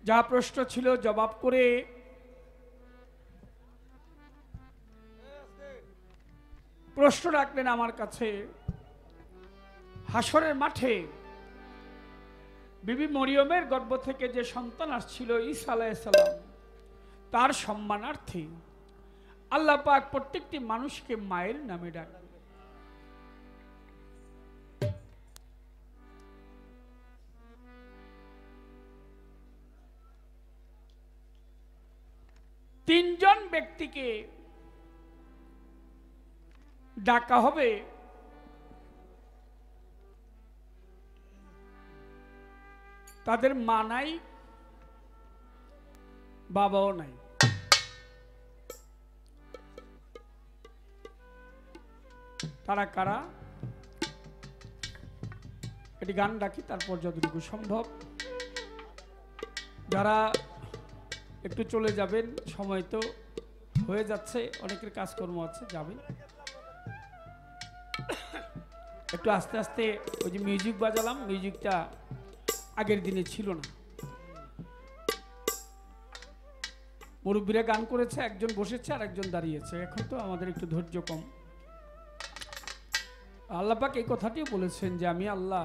যা প্রশ্ন ছিল জবাব করে প্রশ্ন রাখলেন আমার কাছে। হাসরের মাঠে বিবি মরিয়মের গর্ভ থেকে যে সন্তান আসছিল ঈসা আলাইহিস সালাম, তার সম্মানার্থে আল্লাহ পাক প্রত্যেকটি মানুষকে মায়ের নামে ডাকেন। তিনজন ব্যক্তিকে ডাকা হবে, তাদের মা নাই, বাবাও নাই। তারা কারা? এটি গান ডাকি, তারপর যতটুকু সম্ভব। যারা একটু চলে যাবেন, সময় তো হয়ে যাচ্ছে, অনেকের কাজকর্ম আছে, যাবেন একটু আস্তে আস্তে। ওই যে মিউজিক বাজালাম, মিউজিকটা আগের দিনে ছিল না। মুরব্বীরা গান করেছে, একজন বসেছে আর একজন দাঁড়িয়েছে, এখন তো আমাদের একটু ধৈর্য কম। আল্লাহ পাক এই কথাটিও বলেছেন যে আমি আল্লাহ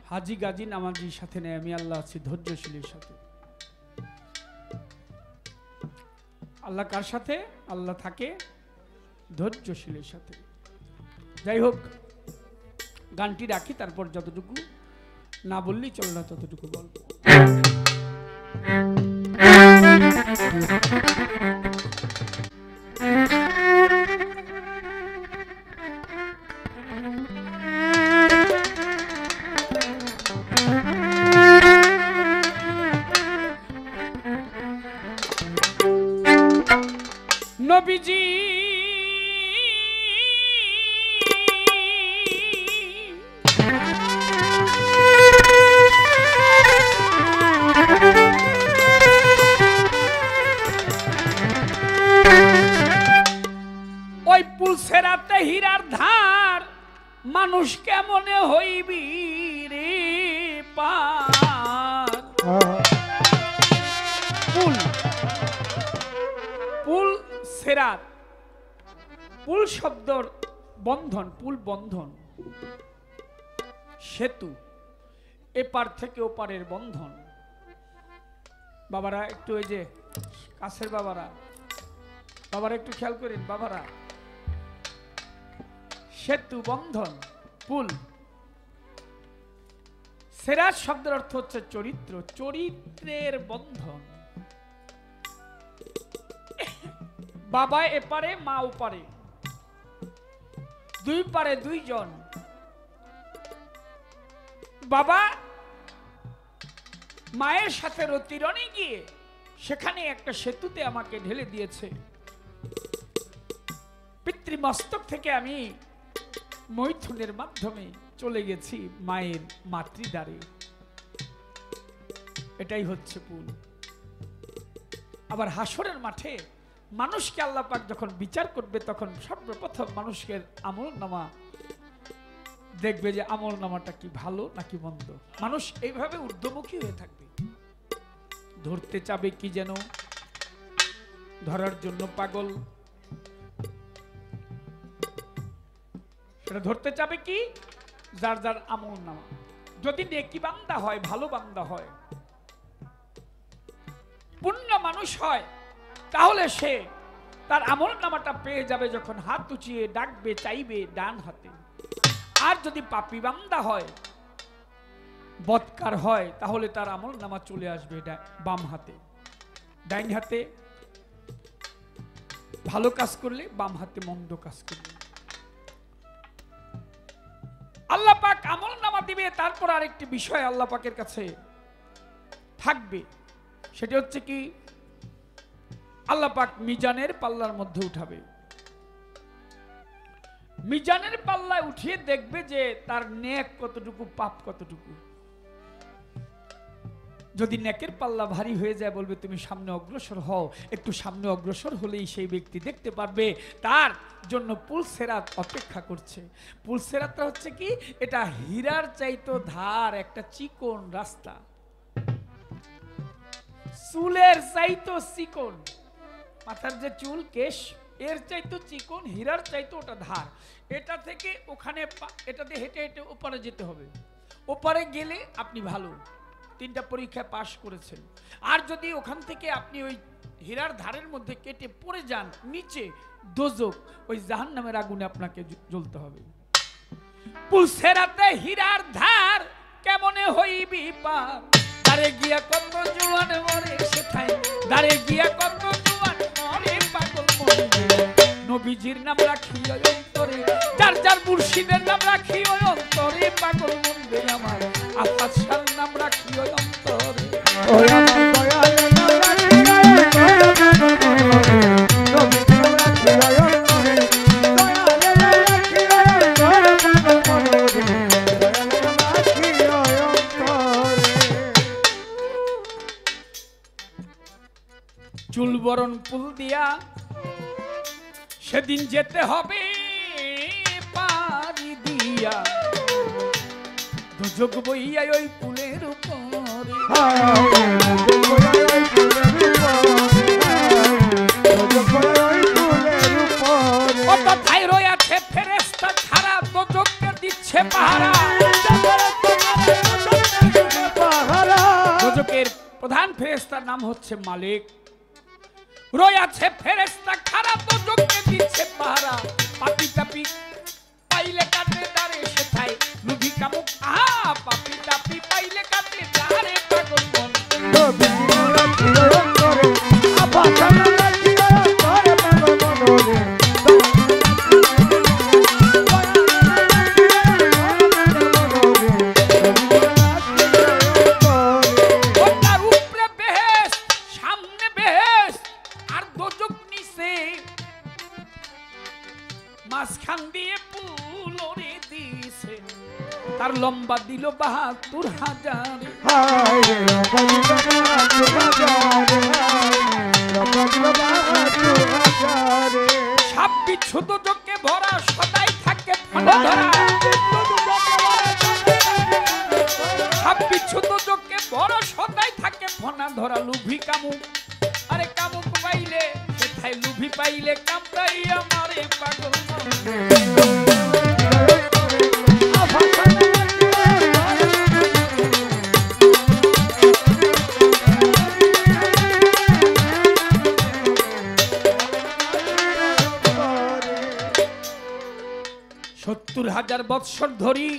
হাজি গাজী নামাজির সাথে নেই, আমি আল্লাহ আছি ধৈর্যশীলের সাথে। আল্লাহ কার সাথে? আল্লাহ থাকে ধৈর্যশীলের সাথে। যাই হোক, গানটি রাখি, তারপর যতটুকু না বললেই চলে না ততটুকু বলবো। নবীজি ওই পুলসেরাতে হীরার ধার, মানুষ কেমনে হইবি রে পার। পুল সেরাত, পুল শব্দর বন্ধন, পুল বন্ধন, সেতু, এপার থেকে ওপারের বন্ধন। বাবারা একটু, ওই যে কাছের বাবারা, বাবারা একটু খেয়াল করেন বাবারা। সেতু, বন্ধন, পুল। সেরাত শব্দের অর্থ হচ্ছে চরিত্র, চরিত্রের বন্ধন। বাবা এপারে, মা ওপারে, দুই পারে দুইজন। বাবা মায়ের সাথে রতিরণে গিয়ে সেখানে একটা সেতুতে আমাকে ঢেলে দিয়েছে। পিতৃমস্তক থেকে আমি মৈথুনের মাধ্যমে চলে গেছি মায়ের মাতৃদ্বারে। এটাই হচ্ছে পুল। আবার হাসরের মাঠে মানুষকে আল্লাহ পাক যখন বিচার করবে, তখন সর্বপ্রথম মানুষের আমল নামা দেখবে যে আমল নামাটা কি ভালো নাকি মন্দ। মানুষ এইভাবে ঊর্ধ্বমুখী হয়ে থাকবে, ধরতে চাবে কি যেন, ধরার জন্য পাগল। সেটা ধরতে চাবে কি? যার যার আমল নামা। যদি নেকি বান্দা হয়, ভালো বান্দা হয়, পুণ্য মানুষ হয়, তাহলে সে তার আমল নামাটা পেয়ে যাবে যখন হাত উঁচিয়ে ডাকবে, চাইবে ডান হাতে। আর যদি পাপী বান্দা হয়, বদকার হয়, তাহলে তার আমল নামা চলে আসবে বাম হাতে। ডাইন হাতে ভালো কাজ করলে, বাম হাতে মন্দ কাজ করলে। আল্লাহ পাক আমল নামা দিবে। তারপর আরেকটি বিষয় আল্লাহ পাকের কাছে থাকবে, সেটা হচ্ছে কি? আল্লাহ পাক মিজানের পাল্লার মধ্যে উঠাবে। মিজানের পাল্লায় উঠিয়ে দেখবে যে তার নেক কতটুকু, পাপ কতটুকু। যদি নেকের পাল্লা ভারী হয়ে যায়, বলবে তুমি সামনে অগ্রসর হও। একটু সামনে অগ্রসর হলেই সেই ব্যক্তি দেখতে পারবে তার জন্য পুলসেরাত অপেক্ষা করছে। পুলসেরাতটা হচ্ছে কি? এটা হীরার চাইতো ধার, একটা চিকন রাস্তা। চুলের চাইতো চিকন, মাথার যে চুল কেশ এর চাইতো চিকন, হীরার চাইতো ওটা ধার। এটা থেকে ওখানে এটাতে হেঁটে হেঁটে ওপারে যেতে হবে। ওপারে গেলে আপনি ভালো 3টা পরীক্ষায় পাশ করেছেন। আর যদি ওখান থেকে আপনি ওই হীরার ধারের মধ্যে কেটে পড়ে যান নিচে, দোজক, ওই জাহান্নামের আগুনে আপনাকে জ্বলতে হবে। পুলসেরাতে হীরার ধার কেমনে হইবি পার, দাঁড়ে গিয়া কত জোয়ান মরে সেথায়, দাঁড়ে গিয়া কত জোয়ান মরে পাগল মরে। নবীজির নাম রাখি অন্তরে, যার যার মুর্শিদের নাম রাখি অন্তরে, পাগল মনবে আমার আল্লাহ শাহর নাম রাখি অন্তরে। ও আমার দয়াল নাম রাখি অন্তরে, নবীজির নাম রাখি অন্তরে, দয়াল নাম রাখি অন্তরে, দয়াল নাম রাখি অন্তরে। চুল বরণ ফুল দিয়া সেদিন যেতে হবে পারি দিয়া, দুজক বইয়া ওই ফুলের উপরে। কোথায় রয়েছে ফেরেশতা ছাড়া দুজককে দিচ্ছে পাহারা। দুজকের প্রধান ফেরেশতার নাম হচ্ছে মালিক। রয়েছে ফেরেশতা খারাপ দুজককে দিচ্ছে পাহারা। পাপি তাপি পাইলে কাটে দাঁড়ে সেথায়, লুভি কামুক আহা পাপি তাপি পাইলে কাটে দাঁড়ে পাগল মন। মাঝখান দিয়ে পুলরে দিছে, তার লম্বা দিল ৭২,০০০। ২৬ দুজকে ভরা সদাই থাকে ফনা ধরা। ২৬ দুজকে ভরা সদাই থাকে ফনা ধরা। লুভি কামুক, আরে কামুক পাইলে সেথায়, লুভি পাইলে কামড়াই আমারে পাগল। সত্তর ৭০০০ বৎসর ধরি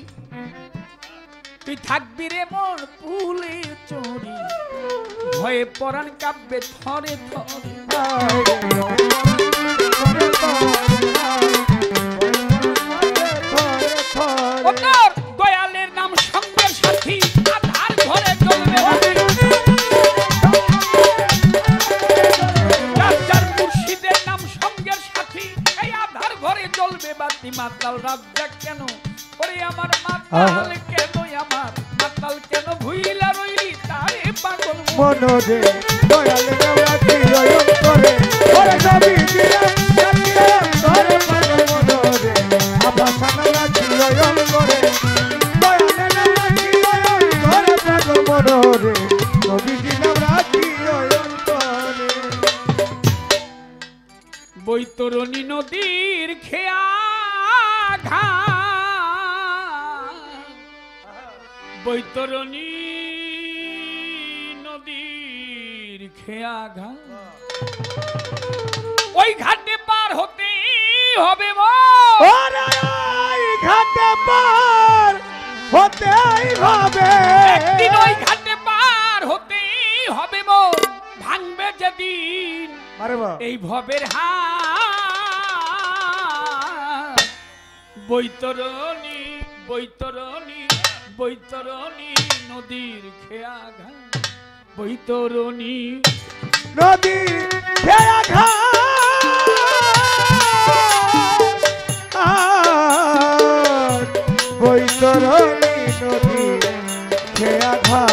তুই থাকবি রে মোর ফুলে চড়ি, ভয়ে পরাণ কাব্যে থরে থরে। দয়ালের নাম সঙ্গের সাথী, আধার ঘরে জ্বলবে মুর্শিদের নাম সঙ্গের সাথী, এই আধার ঘরে জ্বলবে বাতি। মাতাল রাজ্জাক কেন ওরে আমার মাতাল কেন, আমার মাতাল কেন ভুইলা রইলি তারে পাগল মনরে। দয়াল নাম রাখি অন্তরে, ওরে নবী দিয়া রাখি অন্তরে পাগল মনরে। আবা সানা রাখি অন্তরে, দয়াল নাম রাখি অন্তরে পাগল মনরে, নবী দিয়া রাখি অন্তরে। বৈতরণী নদীর খেয়া বৈতরণী নদীর খেয়া ঘা, ওই ঘাটে পার হতে হবে ঘাটে পার হতেই হবে, একদিন ওই ঘাটে পার হতেই হবে মোর। ভাঙবে যেদিন এই ভবের হাত, বৈতরণী বৈতরণী বৈতরণী নদীর খেয়া ঘা, বৈতরণী নদীর খেয়া ঘা। বৈতরণী নদীর খেয়া ঘা,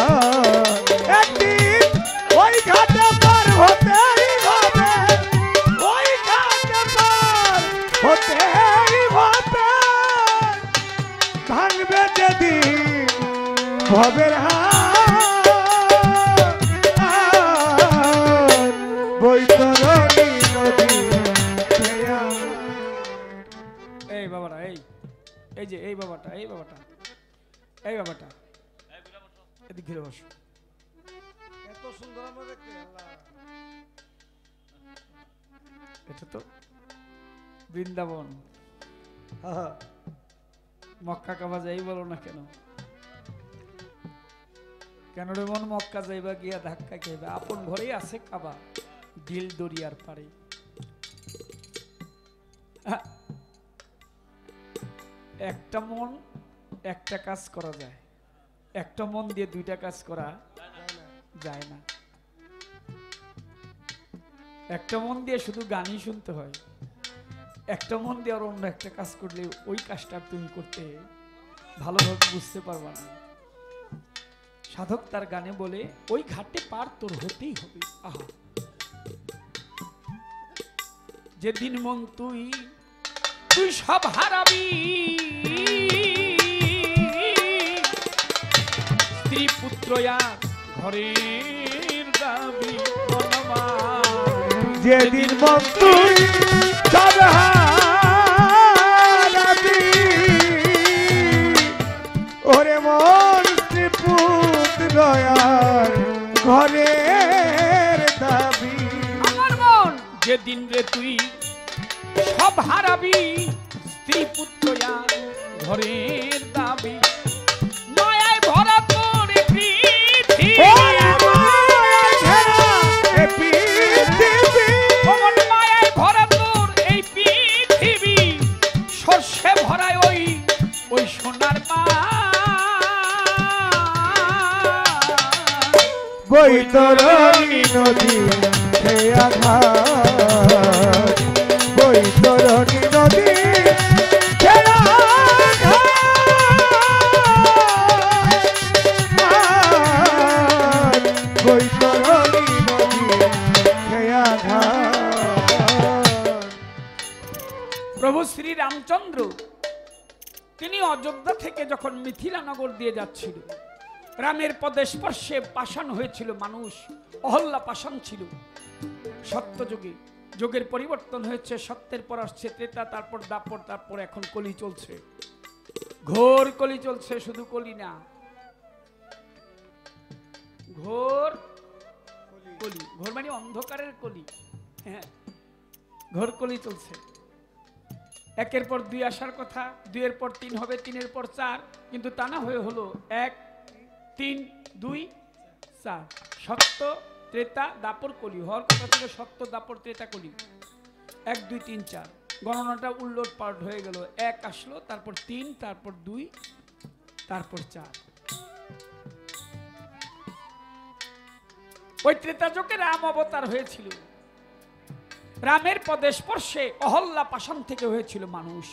একদিন ওই ঘাটে পার হতেই হবে, ওই ঘাটে পার হতেই হবে। ভাঙবে যেদিন ভবের হাত, এই যে এই বাবাটা এই বাবাটা এই বাবাটা এদিক ঘিরে বসো। এত সুন্দর আমরা দেখতে আল্লাহ। এটা তো বৃন্দাবন, মক্কা কাবা যাই বলো না কেন, কেন রে মন মক্কা যাইবা গিয়া ধাক্কা খাইবা, আপন ঘরেই আছে কাবা, দিল দরিয়ার পারে। একটা মন একটা কাজ করা যায়, একটা মন দিয়ে দুইটা কাজ করা যায় না। একটা মন দিয়ে শুধু গানই শুনতে হয়, একটা মন দিয়ে আর অন্য একটা কাজ করলে ওই কাজটা তুমি করতে ভালোভাবে বুঝতে পারবা না। সাধক তার গানে বলে ওই ঘাটে পার তোর হতেই হবে। আহা, যেদিন মন তুই তুই সব হারাবি, স্ত্রী পুত্র ঘরের দাবি, যেদিন মন তুই সব হারাবি, ওরে মন স্ত্রী পুত্র ঘরের দাবি। আমার মন যেদিন রে তুই সব হারাবি, স্ত্রী পুত্র ঘরের দাবি, মায়ায় ভরা তোর পৃথিবী, মায়ায় ভরা তোর এই পৃথিবী, সর্ষে ভরায় ওই ওই সোনার মা, বৈতরণী নদী আঘাত, বৈতরণী নদী বৈতরণী নদী প্রভু শ্রী রামচন্দ্র তিনি অযোধ্যা থেকে যখন মিথিলা নগর দিয়ে যাচ্ছিল, রামের পদে স্পর্শে পাষাণ হয়েছিল মানুষ, অহল্যা পাষাণ ছিল। সত্য যুগে যুগের পরিবর্তন হয়েছে, সত্যের পর আসছে ত্রেতা, তারপর দাপর, তারপর এখন কলি চলছে, ঘোর কলি চলছে। শুধু কলি না, ঘোর কলি, ঘোর মানে অন্ধকারের কলি। হ্যাঁ, ঘোর কলি চলছে। একের পর দুই আসার কথা, দুইয়ের পর তিন হবে, তিনের পর চার, কিন্তু তা না হয়ে হলো 1 3 2 4। সত্য ত্রেতা দাপর কলি হওয়ার কথা ছিল, সত্য দাপর ত্রেতা কলি, 1 2 3 4, গণনাটা উল্লট পাল্ট হয়ে গেল। 1 আসলো, তারপর 3, তারপর 2, তারপর 4। ওই ত্রেতা যুগে রাম অবতার হয়েছিল, রামের পদে স্পর্শে অহল্যা পাষাণ থেকে হয়েছিল মানুষ।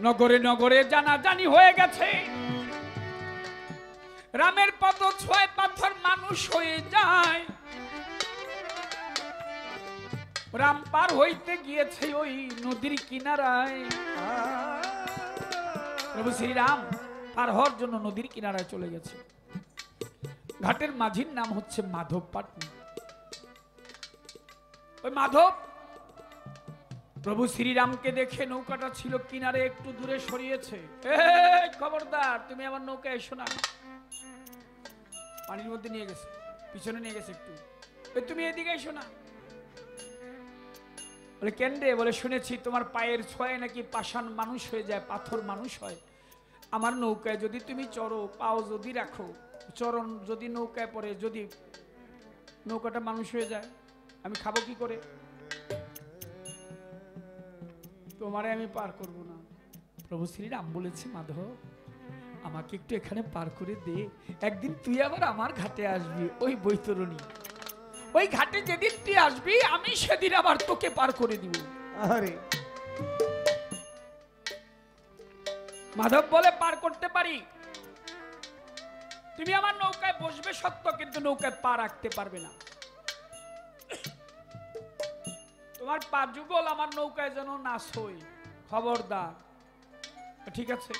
নগরে নগরে জানাজানি হয়ে গেছে, রামের পদ ছোঁয়ায় পাথর মানুষ হয়ে যায়। রাম পার হইতে গিয়েছে ওই নদীর কিনারায়, প্রভু শ্রীরাম পার হওয়ার জন্য নদীর কিনারায় চলে গেছে। ঘাটের মাঝির নাম হচ্ছে মাধব পাটনি। ওই মাধব প্রভু শ্রীরামকে দেখে নৌকাটা ছিল কিনারে একটু দূরে সরিয়েছে। খবরদার, তুমি আমার নৌকা এসো না। পানির মধ্যে নিয়ে গেছে, পিছনে নিয়ে গেছে একটু, তুমি এদিকে এসো না। বলে কেন রে? বলে শুনেছি তোমার পায়ের ছোঁয়ায় নাকি পাষাণ মানুষ হয়ে যায়, পাথর মানুষ হয়। আমার নৌকায় যদি তুমি চড়ো, পাও যদি রাখো, চরণ যদি নৌকায় পড়ে, যদি নৌকাটা মানুষ হয়ে যায়, আমি খাবো কি করে? তোমারে আমি পার করব না। প্রভু শ্রীরাম বলেছে, মাধব আমাকে একটু এখানে পার করে দে, একদিন তুই আবার আমার ঘাটে আসবি, ওই বৈতরণী, ওই ঘাটে যেদিন তুই আসবি আমি সেদিন আবার তোকে পার করে দিব। আরে মাধব বলে, পার করতে পারি, তুমি আমার নৌকায় বসবে সত্য, কিন্তু নৌকায় পা রাখতে পারবে না। তোমার পা যুগল আমার নৌকায় যেন না সই, খবরদার। ঠিক আছে,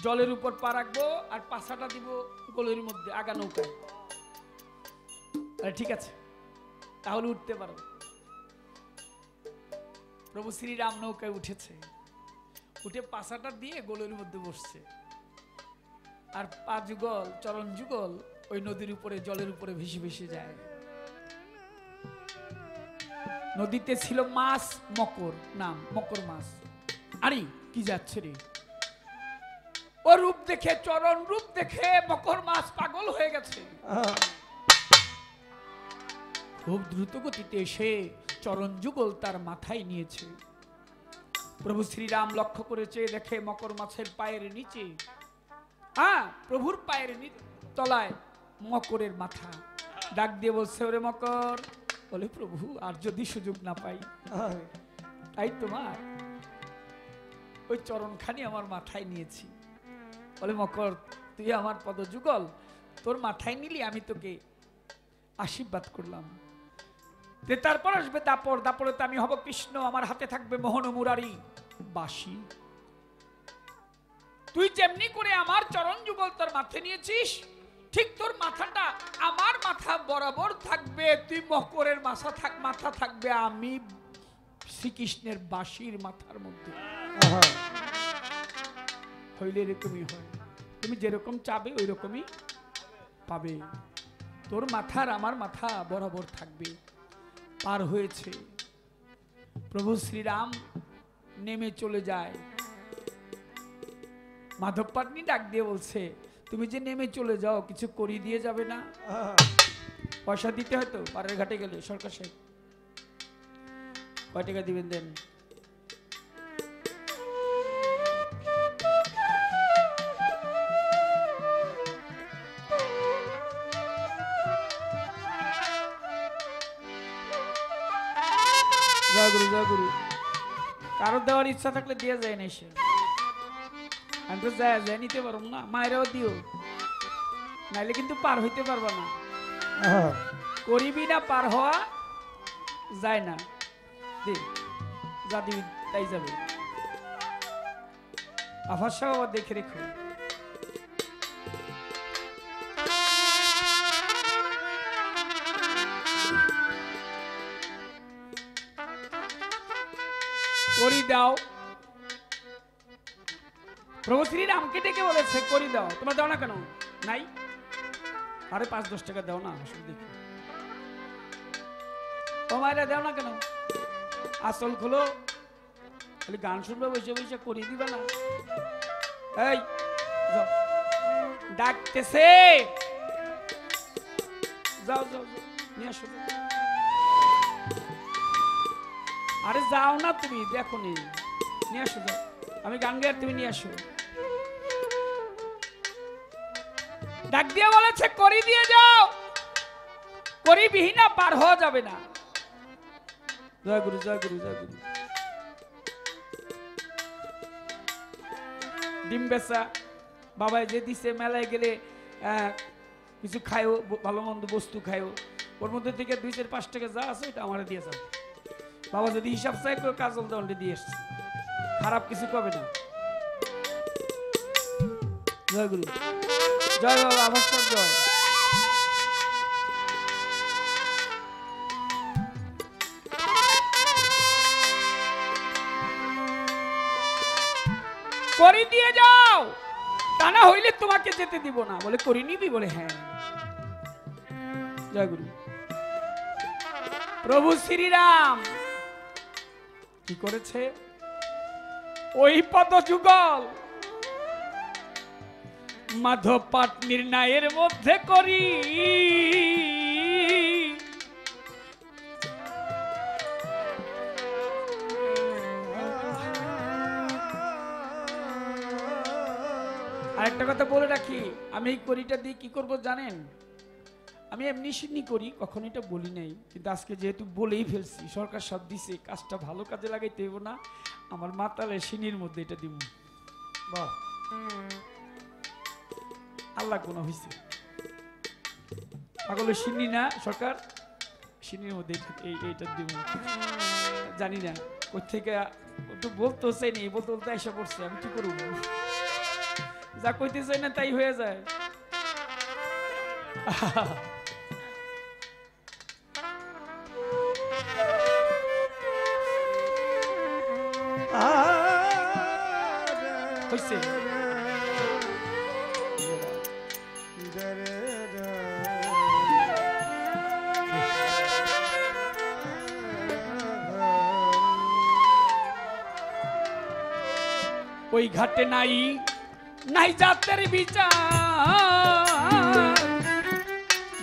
জলের উপর পা রাখবো আর পাছাটা দিব গোলের মধ্যে, আগা নৌকায়। ঠিক আছে, তাহলে উঠতে পারো। প্রভু শ্রীরাম নৌকায় উঠেছে, উঠে পাছাটা দিয়ে গোলের মধ্যে বসছে, আর পা যুগল চরণ যুগল ওই নদীর উপরে জলের উপরে ভেসে ভেসে যায়। নদীতে ছিল মাছ মকর, নাম মকর মাছ। আরে কি যাচ্ছে রে, ও রূপ দেখে, চরণ রূপ দেখে মকর মাছ পাগল হয়ে গেছে। খুব দ্রুত গতিতে এসে চরণ যুগল তার মাথায় নিয়েছে। প্রভু শ্রীরাম লক্ষ্য করেছে, দেখে মকর মাছের পায়ের নিচে, প্রভুর পায়ের তলায় মকরের মাথা। ডাক দিয়ে বলছে, ওরে মকর, বলে প্রভু আর যদি সুযোগ না পাই, তাই তোমার ওই চরণখানি আমার মাথায় নিয়েছি। বলে মকর, তুই আমার পদ যুগল, তোর মাথায় নিলি, আমি তোকে আশীর্বাদ করলাম। তারপর আসবে দাপর, দাপরে তো আমি হব কৃষ্ণ, আমার হাতে থাকবে মোহন মুরারি বাঁশি। তুই যেমনি করে আমার চরণ যুগল তোর মাথায় নিয়েছিস, ঠিক তোর মাথাটা আমার মাথা বরাবর থাকবে। তুই মকরের মাথা থাকবে আমি শ্রীকৃষ্ণের বাঁশির মাথার মধ্যে। হইলে এরকমই হয়, তুমি যেরকম চাবে ওই রকমই পাবে। তোর মাথার আমার মাথা বরাবর থাকবে। পার হয়েছে, প্রভু শ্রীরাম নেমে চলে যায়। মাধব পাটনি ডাক দিয়ে বলছে, তুমি যে নেমে চলে যাও, কিছু করি দিয়ে যাবে না? পয়সা দিতে হয়তো, পাড়ের ঘাটে গেলে সরকার সাহেব কয় টাকা দিবেন দেন? জয় গুরু, জয় গুরু। কারো দেওয়ার ইচ্ছা থাকলে দিয়ে যায় না, এসে আমি তো যায় নিতে পারব না, মায়েরাও দিও, নাইলে কিন্তু পার হইতে পারবো না। করিবি না, পার হওয়া যায় না। যা দিবি তাই যাবে। আফার সাহেব আবার দেখে রেখো। করি দাও। প্রভু শ্রীরামকে ডেকে বলেছে, করি দাও। তোমরা দাও না কেন? নাই, আরে 5-10 টাকা দাও না, দেখি তোমারা দাও না কেন? আসল খোলো, খালি গান শুনবে বসে বসে করি দিবে না। এই যাও, ডাকতেছে, যাও যাও নিয়ে আসো। আরে যাও না তুমি, দেখো নি, নিয়ে আসো, যাও। আমি গান গাই, তুমি নিয়ে আসো। ডাক দিয়ে বলেছে, করি দিয়ে যাও, করি বিহীনা পার হওয়া যাবে না। জয় গুরু, জয় গুরু, জয় গুরু। ডিম বেচা বাবাই যে দিছে, মেলায় গেলে কিছু খায়ও, ভালো মন্দ বস্তু খায়ও, ওর মধ্যে থেকে 2-4-5 টাকা যা আছে ওটা আমার দিয়ে যাও। বাবা যদি হিসাব চাই করে কাজল দণ্ডে দিয়ে এসছে, খারাপ কিছু কবে না। জয় গুরু, জয় বাবা, আমার জয়। করি দিয়ে যাও, তা না হইলে তোমাকে যেতে দিব না। বলে করি নিবি? বলে হ্যাঁ। জয় গুরু। প্রভু শ্রীরাম কি করেছে, ওই পদ যুগল মাধব পাটনির নায়ের মধ্যে করি আরেকটা কথা বলে রাখি, আমি এই করিটা দিয়ে কি করব জানেন? আমি এমনি সিন্নি করি, কখনো এটা বলি নাই, কিন্তু আজকে যেহেতু বলেই ফেলছি, সরকার সব দিছে, কাজটা ভালো কাজে লাগাইতে হইব না, আমার মাতালে সিনির মধ্যে এটা দিব। বাহ, আল্লাহ কোন হইছে, পাগলের সিন্নি না সরকার, সিনির মধ্যে এইটা দিব। জানি না কোথেকে তো বলতে চাই নি, বলতে বলতে এসে পড়ছে, আমি কি করব? যা কইতে চাই না তাই হয়ে যায়। হয়েছে। ওই ঘাটে নাই নাই জাতের বিচার,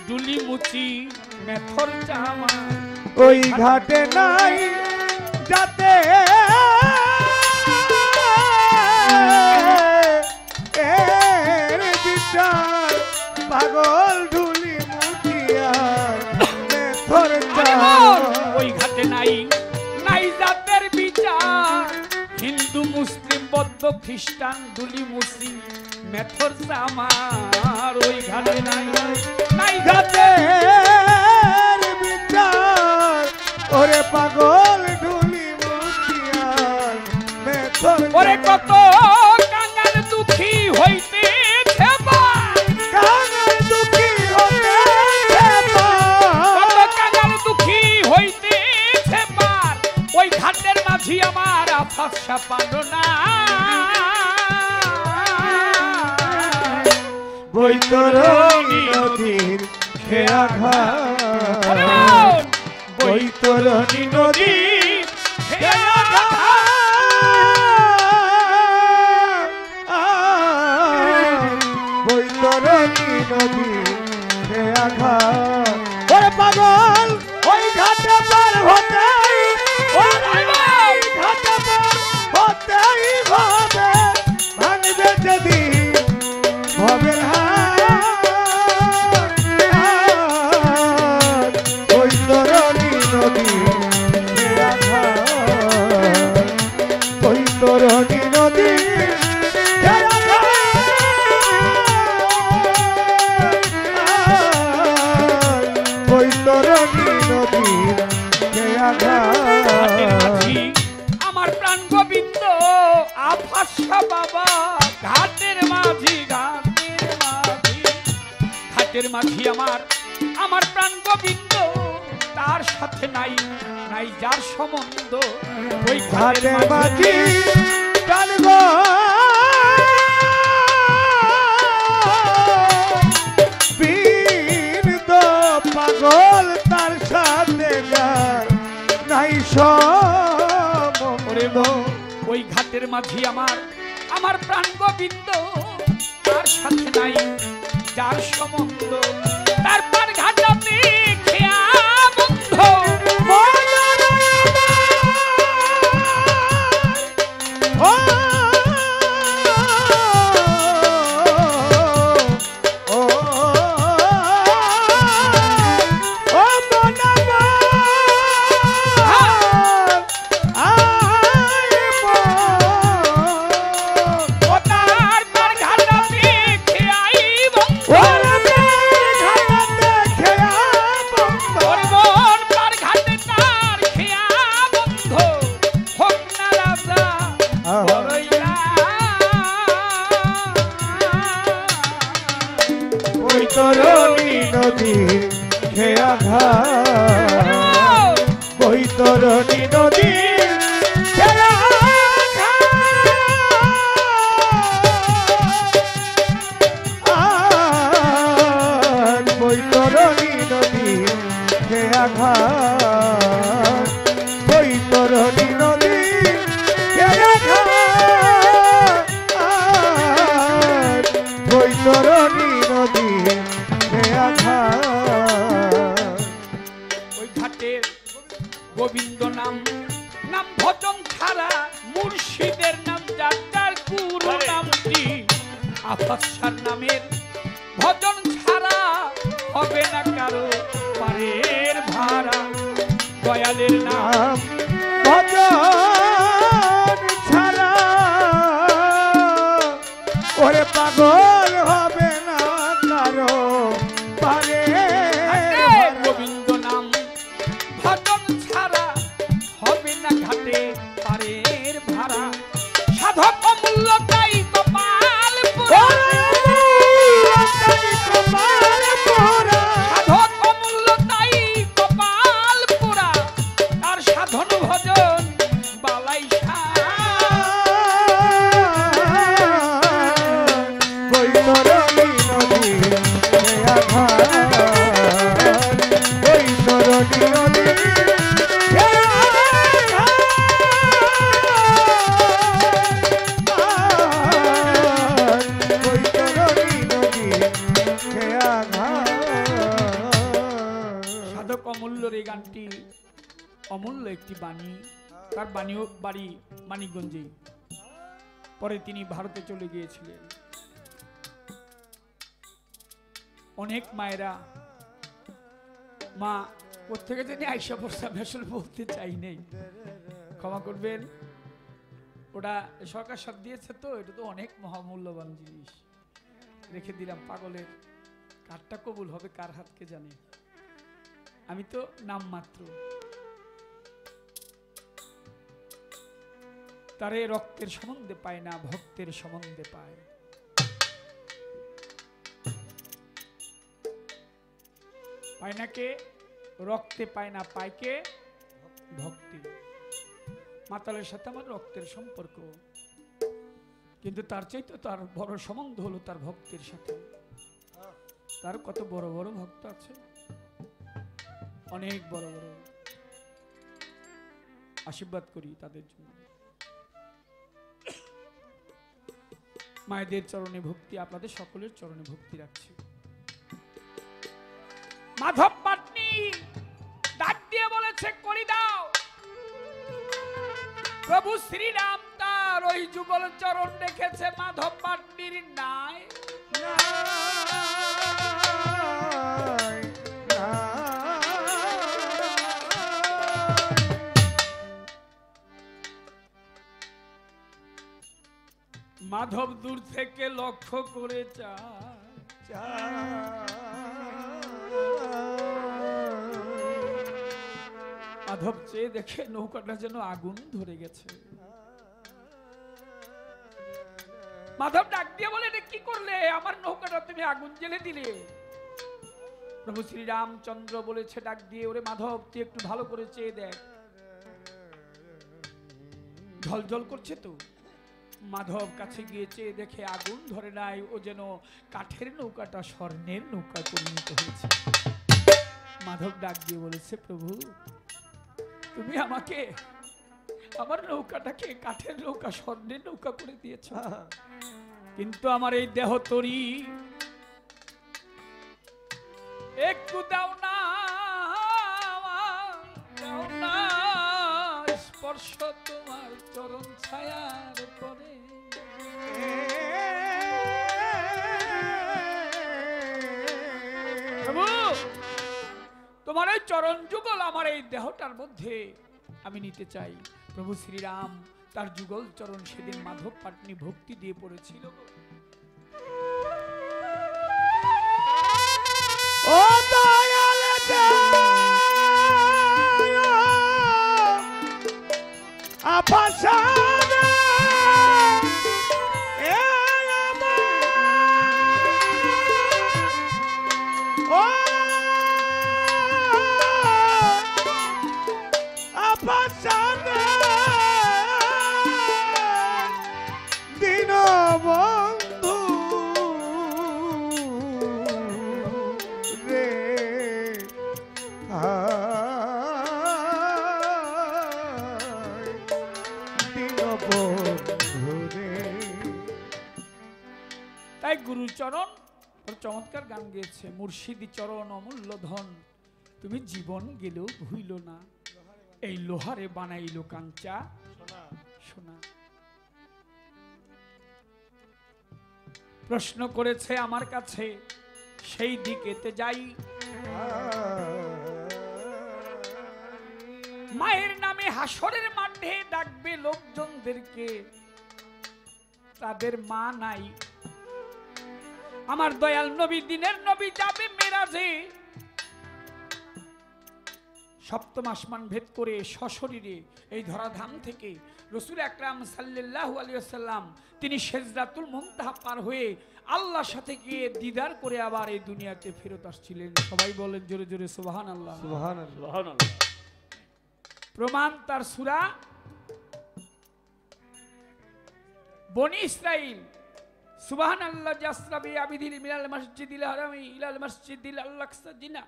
ডুলি মুচি মেথর জামা। ওই ঘাটে নাই যাতে এর বিচার, পাগল ঢুলি মুটিয়ার মেথর চার। ওই ঘাটে নাই নাই জাতের বিচার, হিন্দু মুসলিম বৌদ্ধ খ্রিস্টান ডুলি মুচি মেথর জামার। ওই ঘাটে নাই নাই যাতে বিচার, ওরে পাগল ঢুলি মুটিয়ার মেথর ওরে চার। কত কাঙাল দুঃখী হইতে কাঙাল দুঃখী হতে কত কাঙাল দুঃখী হইতে ওই ঘাটের মাঝি আমার আফাসা পান্ডনা। বৈতরণী নদীর খেয়া ঘাট, বৈতরণী নদীর খেয়া ঘাট, বৈতরণী নদীর খেয়া ঘাট। ওরে পাগল ওই ঘাটে পার হতেই, ওরে ঘাটে পার হতেই ভাবে ভাঙবে যেদিন ভবের হাত। বৈতরণী নদীর খেয়া ঘাট, বৈতরণী নদীর খেয়া ঘাট, বৈতরণী নদীর খেয়া ঘাটের ঘাট। মাঝি আমার প্রাণ গোবিন্দ আফাসা বাবা। ঘাটের মাঝি ঘাটের মাঝি ঘাটের মাঝি আমার আমার প্রাণ গোবিন্দ, তার সাথে নাই নাই যার সম্বন্ধ। ওই ঘাটের ঘাটের মাঝি মাঝি প্রাণ গো বিন্দ পাগল, তার সাথে যার নাই ওরে সম্বন্ধ। ওই ঘাটের মাঝি আমার আমার প্রাণ গোবিন্দ, তার সাথে নাই যার সম্বন্ধ। তারপর ঘাটাতে খেয়া বন্ধ। ও ও ও মনমা ও তারপর ঘাটাতে খেয়াই বন্ধ। ওর মন পার ঘাটে তার খেয়া বন্ধ। হোক না রাজা বড়ই বৈতরণী নদীর খেয়া ঘাট, বৈতরণী নদীর খেয়া ঘাট, বৈতরণী নদীর খেয়া ঘাট, বৈতরণী নদীর খেয়া ঘাট, বৈতরণী নদীর খেয়া ঘাট। ওই ঘাটের গোবিন্দ নাম নাম ভজন ছাড়া মুর্শিদের নাম যার পুরো নামটি। আফাসার নামের ভজন ছাড়া হবে না কারো পারের ভাড়া। দয়ালের নাম ভজন ছাড়া ওরে পাগল হবে না কারো পারে। গোবিন্দ নাম ভজন ছাড়া হবে না ঘাটে পারের ভাড়া। সাধক অমূল্য তাই কপাল পুরা। অমূল্য একটি বাণী। তার বাড়ি মানিকগঞ্জে, পরে তিনি ভারতে চলে গিয়েছিলেন। অনেক মায়েরা, মা কোথেকে জানি আইসা পড়ছে, আমি আসলে বলতে চাই নেই, ক্ষমা করবেন। ওটা সরকার সব দিয়েছে, তো এটা তো অনেক মহামূল্যবান জিনিস, রেখে দিলাম। পাগলের কারটা কবুল হবে কার হাতকে জানে, আমি তো নাম মাত্র। তারে রক্তের সম্বন্ধে পায় না, ভক্তের সম্বন্ধে পায়। পায় না কে? রক্তে পায় না, পায় কে? ভক্তি। মাতালের সাথে আমার রক্তের সম্পর্ক, কিন্তু তার চাইতে তার বড় সম্বন্ধ হলো তার ভক্তের সাথে। তার কত বড় বড় ভক্ত আছে, অনেক বড় বড়। আশীর্বাদ করি তাদের জন্য। মায়েদের চরণে ভক্তি, আপনাদের সকলের চরণে ভক্তি রাখছি। মাধব পাটনি ডাক দিয়ে বলেছে, করি দাও। প্রভু শ্রীরাম তার ওই যুগল চরণ রেখেছে, মাধব পাটনির নাই। মাধব দূর থেকে লক্ষ্য করে মাধব চেয়ে দেখে নৌকাটা যেন আগুন ধরে গেছে। মাধব ডাক দিয়ে বলে, এটা কি করলে? আমার নৌকাটা তুমি আগুন জ্বেলে দিলে। প্রভু শ্রী রামচন্দ্র বলেছে ডাক দিয়ে, ওরে মাধব তুই একটু ভালো করে চেয়ে দেখ, ঝলঝল করছে তো। মাধব কাছে গিয়ে চেয়ে দেখে আগুন ধরে নাই, ও যেন কাঠের নৌকাটা স্বর্ণের নৌকা পরিণত হয়েছে। মাধব ডাক দিয়ে বলেছে, প্রভু তুমি আমাকে আমার নৌকাটাকে কাঠের নৌকা স্বর্ণের নৌকা করে দিয়েছ, কিন্তু আমার এই দেহ তরি একটু দাও না, দাও না স্পর্শ তোমার চরণ ছায়ার পরে। তোমার ওই চরণ যুগল আমার এই দেহটার মধ্যে আমি নিতে চাই। প্রভু শ্রীরাম তার যুগল চরণ সেদিন মাধব পাটনি ভক্তি দিয়ে পড়েছিল। ও দয়াল আপাশানা দীনবন্ধু রে, দীনবন্ধু রে। তাই গুরুচরণ চমৎকার গান গেয়েছে, মুর্শিদি চরণ অমূল্য ধন, তুমি জীবন গেলেও ভুইল না, এই লোহারে বানাইল কাঞ্চা সোনা। প্রশ্ন করেছে আমার কাছে, সেই দিকেতে যাই। মায়ের নামে হাসরের মাঠে ডাকবে লোকজনদেরকে, তাদের মা নাই। আমার দয়াল নবী দিনের নবী যাবে মেরাজে, সপ্তম আসমান ভেদ করে সশরীরে এই ধরাধাম থেকে রাসূল আকরাম সাল্লাল্লাহু আলাইহি ওয়াসাল্লাম তিনি সিদরাতুল মুনতাহা পার হয়ে আল্লাহর সাথে গিয়ে দিদার করে আবার এই দুনিয়াতে ফেরত আসছিলেন। সবাই বলেন জোরে জোরে সুবহানাল্লাহ, সুবহানাল্লাহ, সুবহানাল্লাহ। প্রমাণ তার সূরা বনি ইসরাইল, সুবহানাল্লাহ জাসরাবি আবিদিল মিনাল মসজিদিল হারামি ইলাল মসজিদিল আকসা জিনা।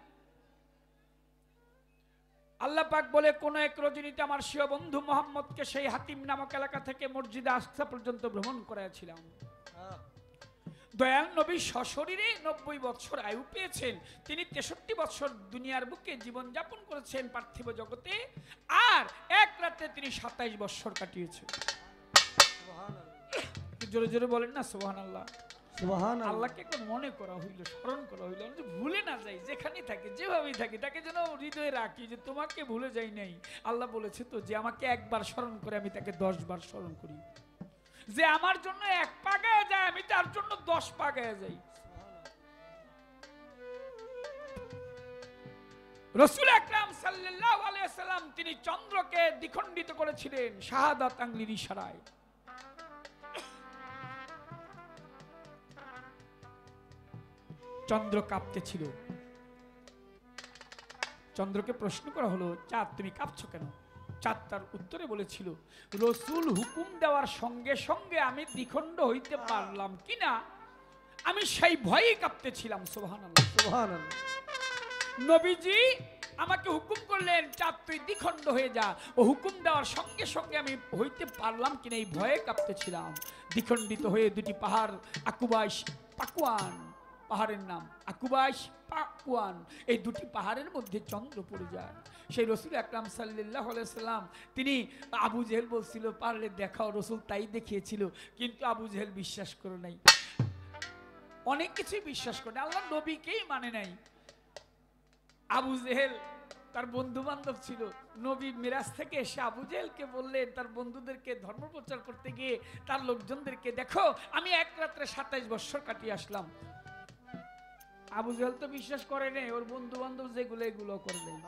আল্লাহ পাক বলে, কোন এক রজনীতে আমার প্রিয় বন্ধু মোহাম্মদকে সেই হাতিম নামক এলাকা থেকে মসজিদে আকসা পর্যন্ত ভ্রমণ করেছিলাম। দয়াল নবী সশরীরে 90 বছর আয়ু পেয়েছেন। তিনি 63 বছর দুনিয়ার বুকে জীবন যাপন করেছেন পার্থিব জগতে, আর এক রাতে তিনি 27 বছর কাটিয়েছেন। জোরে জোরে বলেন না সুবহানাল্লাহ। সুবহানাল্লাহ। আল্লাহকে একবার মনে করা হইল, স্মরণ করা হইল, যে ভুলে না যাই, যেখানে থাকে যেভাবেই থাকি তাকে যেন হৃদয়ে রাখি, যে তোমাকে ভুলে যাই নাই। আল্লাহ বলেছে তো যে আমাকে একবার স্মরণ করে আমি তাকে 10 বার স্মরণ করি, যে আমার জন্য 1 পা গায়ে যায় আমি তার জন্য 10 পা গায়ে যাই। রাসূল আকরাম সাল্লাল্লাহু আলাইহি ওয়াসাল্লাম তিনি চন্দ্রকে দ্বিখণ্ডিত করেছিলেন শাহাদাত আঙ্গুলির ইশারায়। চন্দ্র কাঁপতেছিল। চন্দ্রকে প্রশ্ন করা হলো, চাঁদ তুমি কাঁপছো কেন? চাঁদ তার উত্তরে বলেছিল, রাসূল হুকুম দেওয়ার সঙ্গে সঙ্গে আমি দ্বিখণ্ড হইতে পারলাম কিনা আমি সেই ভয়ে কাঁপতেছিলাম। সুবহানাল্লাহ সুবহানাল্লাহ। নবীজি আমাকে হুকুম করলেন, চাঁদ তুই দ্বিখণ্ড হয়ে যা। ও হুকুম দেওয়ার সঙ্গে সঙ্গে আমি হইতে পারলাম কিনা এই ভয়ে কাঁপতেছিলাম। দ্বিখণ্ডিত হয়ে দুটি পাহাড় আকুবাস পাকুয়ান, পাহাড়ের নাম আকুবাস পাকুয়ান, এই দুটি পাহাড়ের মধ্যে চন্দ্র পড়ে যায়। সেই রাসূল আকরাম সাল্লাল্লাহু আলাইহি সাল্লাম তিনি, আবু জেহেল বলছিল পারলে দেখাও, রাসূল তাই দেখিয়েছিল, কিন্তু আবু জেহেল বিশ্বাস করে নাই, অনেক কিছুই বিশ্বাস করে, আল্লাহ নবীকেই মানে নাই। আবু জেহেল তার বন্ধু বান্ধব ছিল, নবী মিরাজ থেকে এসে আবু জেহেলকে বললেন, তার বন্ধুদেরকে ধর্ম প্রচার করতে গিয়ে তার লোকজনদেরকে, দেখো আমি এক রাত্রে 27 বছর কাটিয়ে আসলাম। আবু জেহেল তো বিশ্বাস করে নেই, ওর বন্ধু বান্ধব যেগুলো এগুলো করে নেই।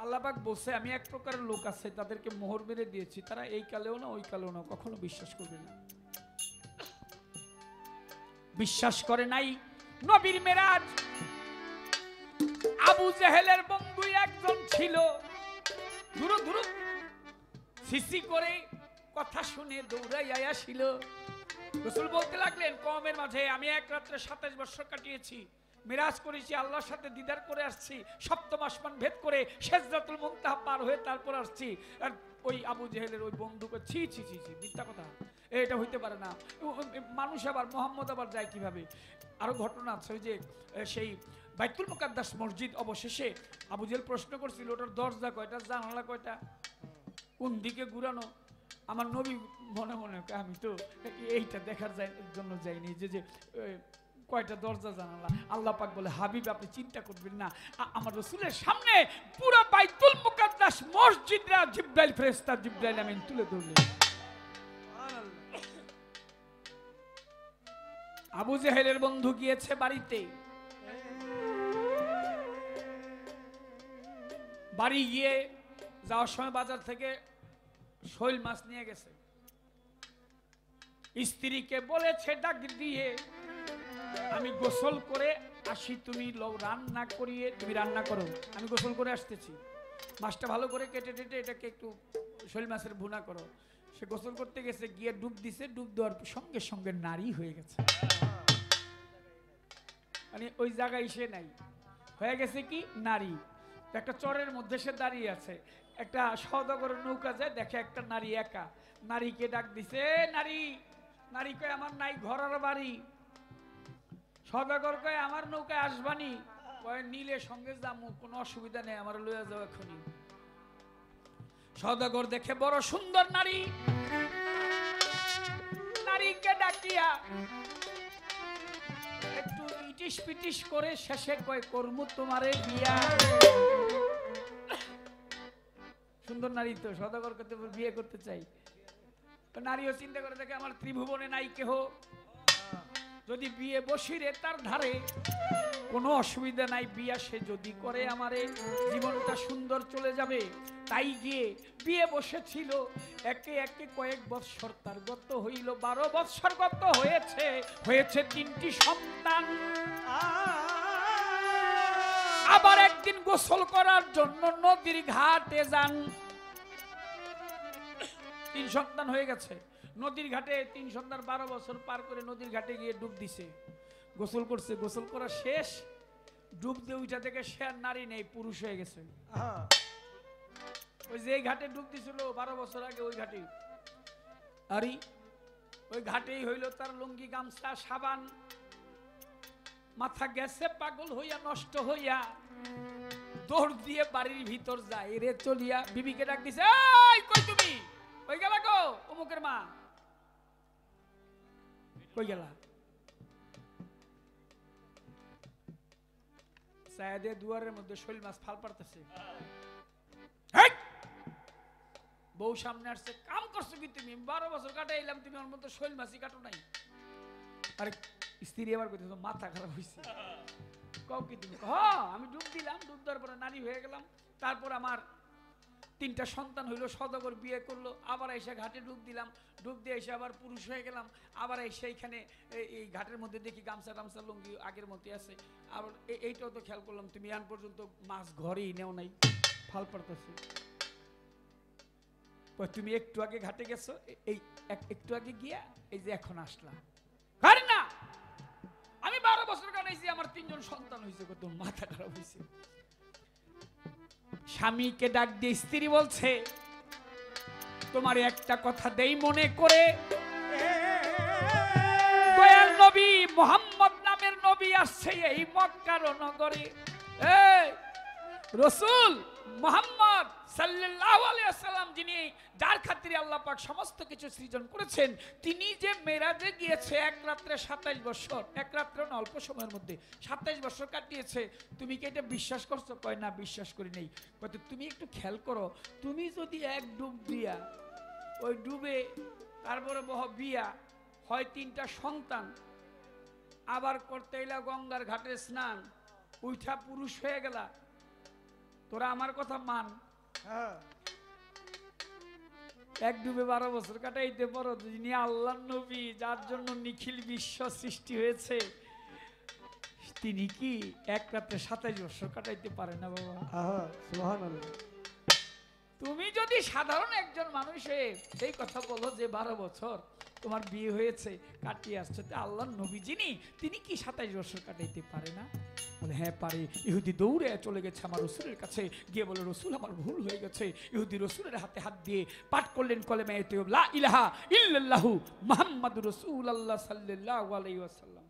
আল্লাহ পাক বলছে আমি এক প্রকারের লোক আছে তাদেরকে মোহর মেরে দিয়েছি, তারা এই কালেও না ওই কালেও না কখনো বিশ্বাস করবে না। বিশ্বাস করে নাই নবীর মেরাজ। আবু জেহেলের বন্ধু একজন ছিল, ধুরু ধুরু সিসি করে কথা শুনে দৌড়াই আসিল। রাসূল বলতে লাগলেন কওমের মাঝে আমি এক রাত্রে 27 বছর কাটিয়েছি, মিরাজ করেছি, আল্লাহর সাথে দিদার করে আসছি, সপ্তম আসমান ভেদ করে সিদরাতুল মুনতাহা পার হয়ে তারপর আসছি। আর ওই আবু জেহেলের ওই বন্ধুকে ছি ছি ছি ছি, মিথ্যা কথা, এটা হইতে পারে না, মানুষ আবার মোহাম্মদ আবার যায় কিভাবে। আরো ঘটনা আছে, ওই যে সেই বাইতুল মুকাদ্দাস মসজিদ অবশেষে আবু জেহেল প্রশ্ন করছিল ওটার দরজা কয়টা, জানালা কয়টা, কোন দিকে ঘুরানো। আমার নবী মনে মনে আমি তো এইটা দেখার জন্য যাইনি যে যে কয়টা দরজা জানালা। আল্লাহ পাক বলে হাবিব আপনি চিন্তা করবেন না, আমার রাসূলের সামনে পুরো বাইতুল মুকাদ্দাস মসজিদরা জিবরাইল ফেরেশতা জিবরাইল আমিন তুলে ধরলেন। আবু জেহেলের বন্ধু গিয়েছে বাড়িতে, বাড়ি গিয়ে যাওয়ার সময় বাজার থেকে শৈল মাছ নিয়ে গেছে, স্ত্রীকে বলেছে ডাক দিয়ে আমি গোসল করে আসি, তুমি রান্না করিয়ে তুমি রান্না করো, আমি গোসল করে আসতেছি, মাছটা ভালো করে কেটে টেটে এটাকে একটু শৈল মাছের ভুনা করো। সে গোসল করতে গেছে, গিয়ে ডুব দিছে, ডুব দেওয়ার সঙ্গে সঙ্গে নারী হয়ে গেছে, মানে ওই জায়গায় সে নাই, হয়ে গেছে কি নারী। একটা চরের মধ্যে সে দাঁড়িয়ে আছে, একটা সওদাগরের নৌকা যায়, দেখে একটা নারী একা, নারীকে ডাক দিছে নারী, নারী কয় আমার নাই ঘর আর বাড়ি। সওদাগর কয় আমার নৌকায় আসবানি, কয় নীলে সঙ্গে যামু, কোনো অসুবিধা নেই, আমার লইয়া যাও এখনই। সওদাগর দেখে বড় সুন্দর নারী, নারীকে ডাকিয়া একটু ইটিস পিটিস করে শেষে কয় করমু তোমারে বিয়া। সুন্দর নারী তো, সওদাগর করতে বিয়ে করতে চাই, নারীও চিন্তা করে দেখে আমার ত্রিভুবনে নাই কেহ, যদি বিয়ে বসিরে তার ধারে কোনো অসুবিধা নাই, বিয়া সে যদি করে আমারে জীবনটা সুন্দর চলে যাবে। তাই গিয়ে বিয়ে বসেছিল, একে একে কয়েক বৎসর তার গত হইল, 12 বৎসর গত হয়েছে, হয়েছে 3টি সন্তান। আবার একদিন গোসল করার জন্য নদীর ঘাটে যান, 3 সন্তান হয়ে গেছে, নদীর ঘাটে 3 সন্তান 12 বছর পার করে নদীর ঘাটে গিয়ে ডুব দিছে, গোসল করছে, গোসল করা শেষ, ডুব দিয়ে উঠা থেকে সে আর নারী নেই, পুরুষ হয়ে গেছে। ওই যে ঘাটে ডুব দিছিল 12 বছর আগে, ওই ঘাটে। আরে ওই ঘাটেই হইল তার লুঙ্গি গামছা সাবান, মাথা গেছে পাগল হইয়া নষ্ট হইয়া দৌড় দিয়ে বাড়ির ভিতর যায় রে চলিয়া। বিবিকে ডাক দিছে, এই কই তুমি? কই গেলা গো অমুকের মা? কই গেলা? সায়াদে দুয়ারের মধ্যে শৈল মাছ ফাল পারতেছে। বউ সামনে আসছে, কাম করছো কি তুমি? 12 বছর কাটাইলাম, তুমি ওর মতো শৈল মাছই কাটো নাই। আরে স্ত্রী আবার কইতেছ মাথা খারাপ হইছে। কও কি তুমি? হ্যাঁ আমি ডুব দিলাম, ডুব দেওয়ার পরে নারী হয়ে গেলাম, তারপর আমার 3টা সন্তান হইলো, সদাগর বিয়ে করলো, আবার এসে ঘাটে ডুব দিলাম, ডুব দিয়ে এসে আবার পুরুষ হয়ে গেলাম, আবার এসে এইখানে এই ঘাটের মধ্যে দেখি গামছা টামছা লুঙ্গি আগের মতো আছে, আবার এইটাও তো খেয়াল করলাম তুমি আন পর্যন্ত মাছ ঘরেই নেও নাই, ফাল পারতেছে। তুমি একটু আগে ঘাটে গেছো, এই একটু আগে গিয়া এই যে এখন আসলা। আরে না, আমি 12 বছর কাটাইছি, আমার 3জন সন্তান হয়েছে, কত মাথা খারাপ হয়েছে। স্বামীকে ডাক দিয়ে স্ত্রী বলছে, তোমার একটা কথা দেই মনে করে, দয়াল নবী মুহাম্মদ নামের নবী আসছে এই মক্কার নগরে। এই রাসূল মুহাম্মদ সাল্লাল্লাহু আলাইহি ওয়াসাল্লাম, যিনি যার খাতিরে আল্লাহ পাক সমস্ত কিছু সৃজন করেছেন, তিনি যে মেরাজে গিয়েছে এক রাত্রে 27 বছর, এক রাত্রে না অল্প সময়ের মধ্যে 27 বছর কাটিয়েছে, তুমি কি এটা বিশ্বাস করছো? কয় না বিশ্বাস করি নাই। কয় তুমি একটু খেয়াল করো, তুমি যদি এক ডুব দিয়া ওই ডুবে তারপরে বিয়া হয় 3টা সন্তান, আবার করতে এলা গঙ্গার ঘাটে স্নান, উঠা পুরুষ হয়ে গেলা, তোরা আমার কথা মান। এক ডুবে 12 বছর কাটাইতে পারো, যিনি আল্লাহর নবী, যার জন্য নিখিল বিশ্ব সৃষ্টি হয়েছে, তিনি কি এক রাত্রে 27 বছর কাটাইতে পারে না বাবা? সুবহানাল্লাহ। তুমি যদি সাধারণ একজন মানুষে এই কথা বলো যে 12 বছর তোমার বিয়ে হয়েছে, কাটিয়ে আসছে, আল্লাহর নবী যিনি, তিনি কি 27 বছর কাটাইতে পারে না? বলে হ্যাঁ পারে। ইহুদি দৌড়ে চলে গেছে আমার রসুলের কাছে, গিয়ে বলে রসুল আমার ভুল হয়ে গেছে। ইহুদি রসুলের হাতে হাত দিয়ে পাঠ করলেন কলেমা লা ইলাহা ইল্লাল্লাহু মুহাম্মাদুর রাসূলুল্লাহ সাল্লাল্লাহু আলাইহি ওয়াসাল্লাম।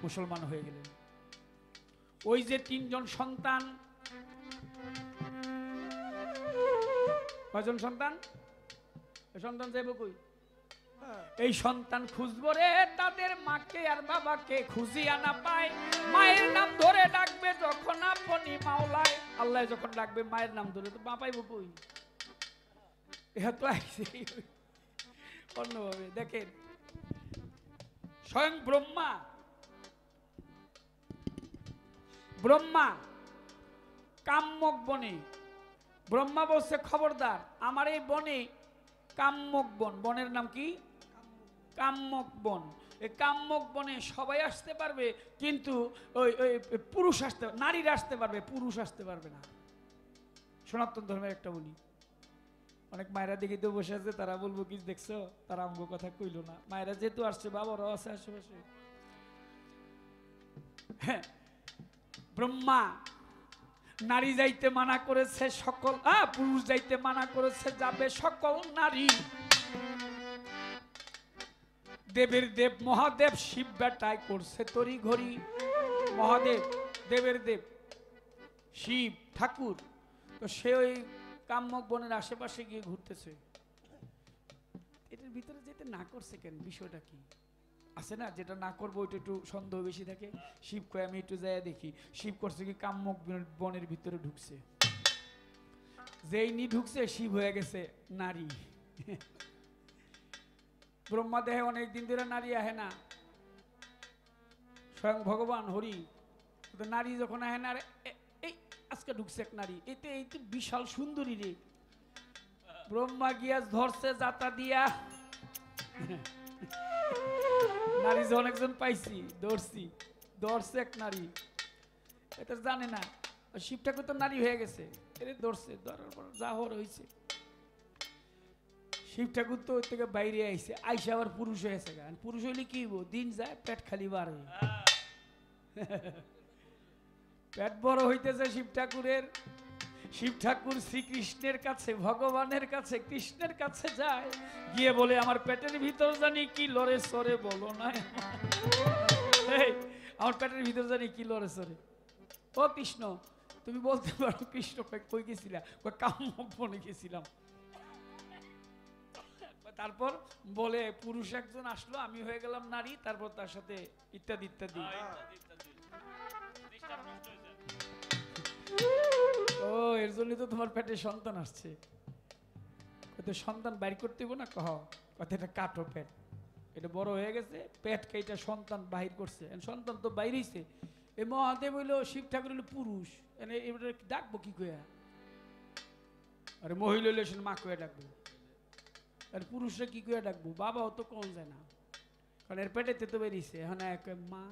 মুসলমান হয়ে গেলেন। ওই যে 3জন সন্তান, কয়জন সন্তান? সন্তান যাইব কই? এই সন্তান খুঁজবো রে তাদের মাকে আর বাবাকে, খুঁজিয়া না পায়, মায়ের নাম ধরে ডাকবে যখন আপনি মাওলায়। আল্লাহ যখন ডাকবে মায়ের নাম ধরে, তো মা পাইব কই? এত আইছে অন্যভাবে। দেখেন স্বয়ং ব্রহ্মা কাম্যক বনে, ব্রহ্মা বলছে খবরদার, আমার এই বনে কাম্যক বন, বনের নাম কি? কাম্যক বন। এই কাম্যক বনে সবাই আসতে পারবে, কিন্তু ওই পুরুষ আসতে, নারীরা আসতে পারবে, পুরুষ আসতে পারবে না। সনাতন ধর্মের একটা বলি। অনেক মায়েরা দেখি তো বসে আছে, তারা বলবো কি দেখছো, তারা আমগো কথা কইল না। মায়েরা যেহেতু আসছে, বাবারাও আছে আশেপাশে। হ্যাঁ, ব্রহ্মা নারী যাইতে মানা করেছে সকল, পুরুষ যাইতে মানা করেছে, যাবে সকল নারী। দেবের দেব মহাদেব শিব বেটায় করছে তরি ঘড়ি। মহাদেব দেবের দেব শিব ঠাকুর, তো সে ওই কাম্যক বনের আশেপাশে গিয়ে ঘুরতেছে। এটার ভিতরে যেতে না করছে কেন, বিষয়টা কি আছে না? যেটা না করবো ওইটা একটু সন্দেহ বেশি থাকে। শিব কয় আমি একটু যাই দেখি, শিব করছে কি কাম্যক বনের ভিতরে ঢুকছে। যেই নি ঢুকছে, শিব হয়ে গেছে নারী। ব্রহ্মা দেহে অনেকদিন ধরে নারী আহে না, স্বয়ং ভগবান হরি নারী যখন আহে না, এই আজকে ঢুকছে এক নারী, এতে এই তো বিশাল সুন্দরী রে। ব্রহ্মা গিয়া ধরছে যাতা দিয়া, নারী যে অনেকজন পাইছি, ধরছে এক নারী, এটা জানে না শিব ঠাকুর তো নারী হয়ে গেছে, এটা ধরছে, ধরার পর যা হওয়ার হয়েছে। শিব ঠাকুর তো ওর থেকে বাইরে আইসে, আইসা আবার পুরুষ হয়েছে। পুরুষ হইলে কি হইব, দিন যায় পেট খালি বাড়ে। পেট বড় হইতেছে শিব ঠাকুরের, শিব ঠাকুর শ্রীকৃষ্ণের কাছে, ভগবানের কাছে, কৃষ্ণের কাছে যায়, গিয়ে বলে আমার পেটের ভিতর জানি কি লড়ে সরে, বলো না এই, আমার পেটের ভিতর জানি কি লড়ে সরে। ও কৃষ্ণ, তুমি বলতে পারো কৃষ্ণ কই গেছিলাম? কাম্যক বনে গেছিলাম। তারপর বলে পুরুষ একজন আসলো, আমি হয়ে গেলাম নারী, তারপর তার সাথে ইত্যাদি ইত্যাদি। ও এর জন্য তো তোমার পেটে সন্তান আসছে। সন্তান বাইর করতে না, কহ কথা এটা কাটো পেট, এটা বড় হয়ে গেছে, পেট কেটে সন্তান বাহির করছে, সন্তান তো বাইরেছে। এই মহাদেব হইলো, শিব ঠাকুর হইলো পুরুষ, এবার ডাকবো কি কয়া? আরে মহিলা হইলে সে মা কয়ে ডাকবো, আর পুরুষরা কি করে ডাকবো? বাবাও তো কোন যায় না, কারণ এর পেটেতে তো বেরিয়েছে। এখন মা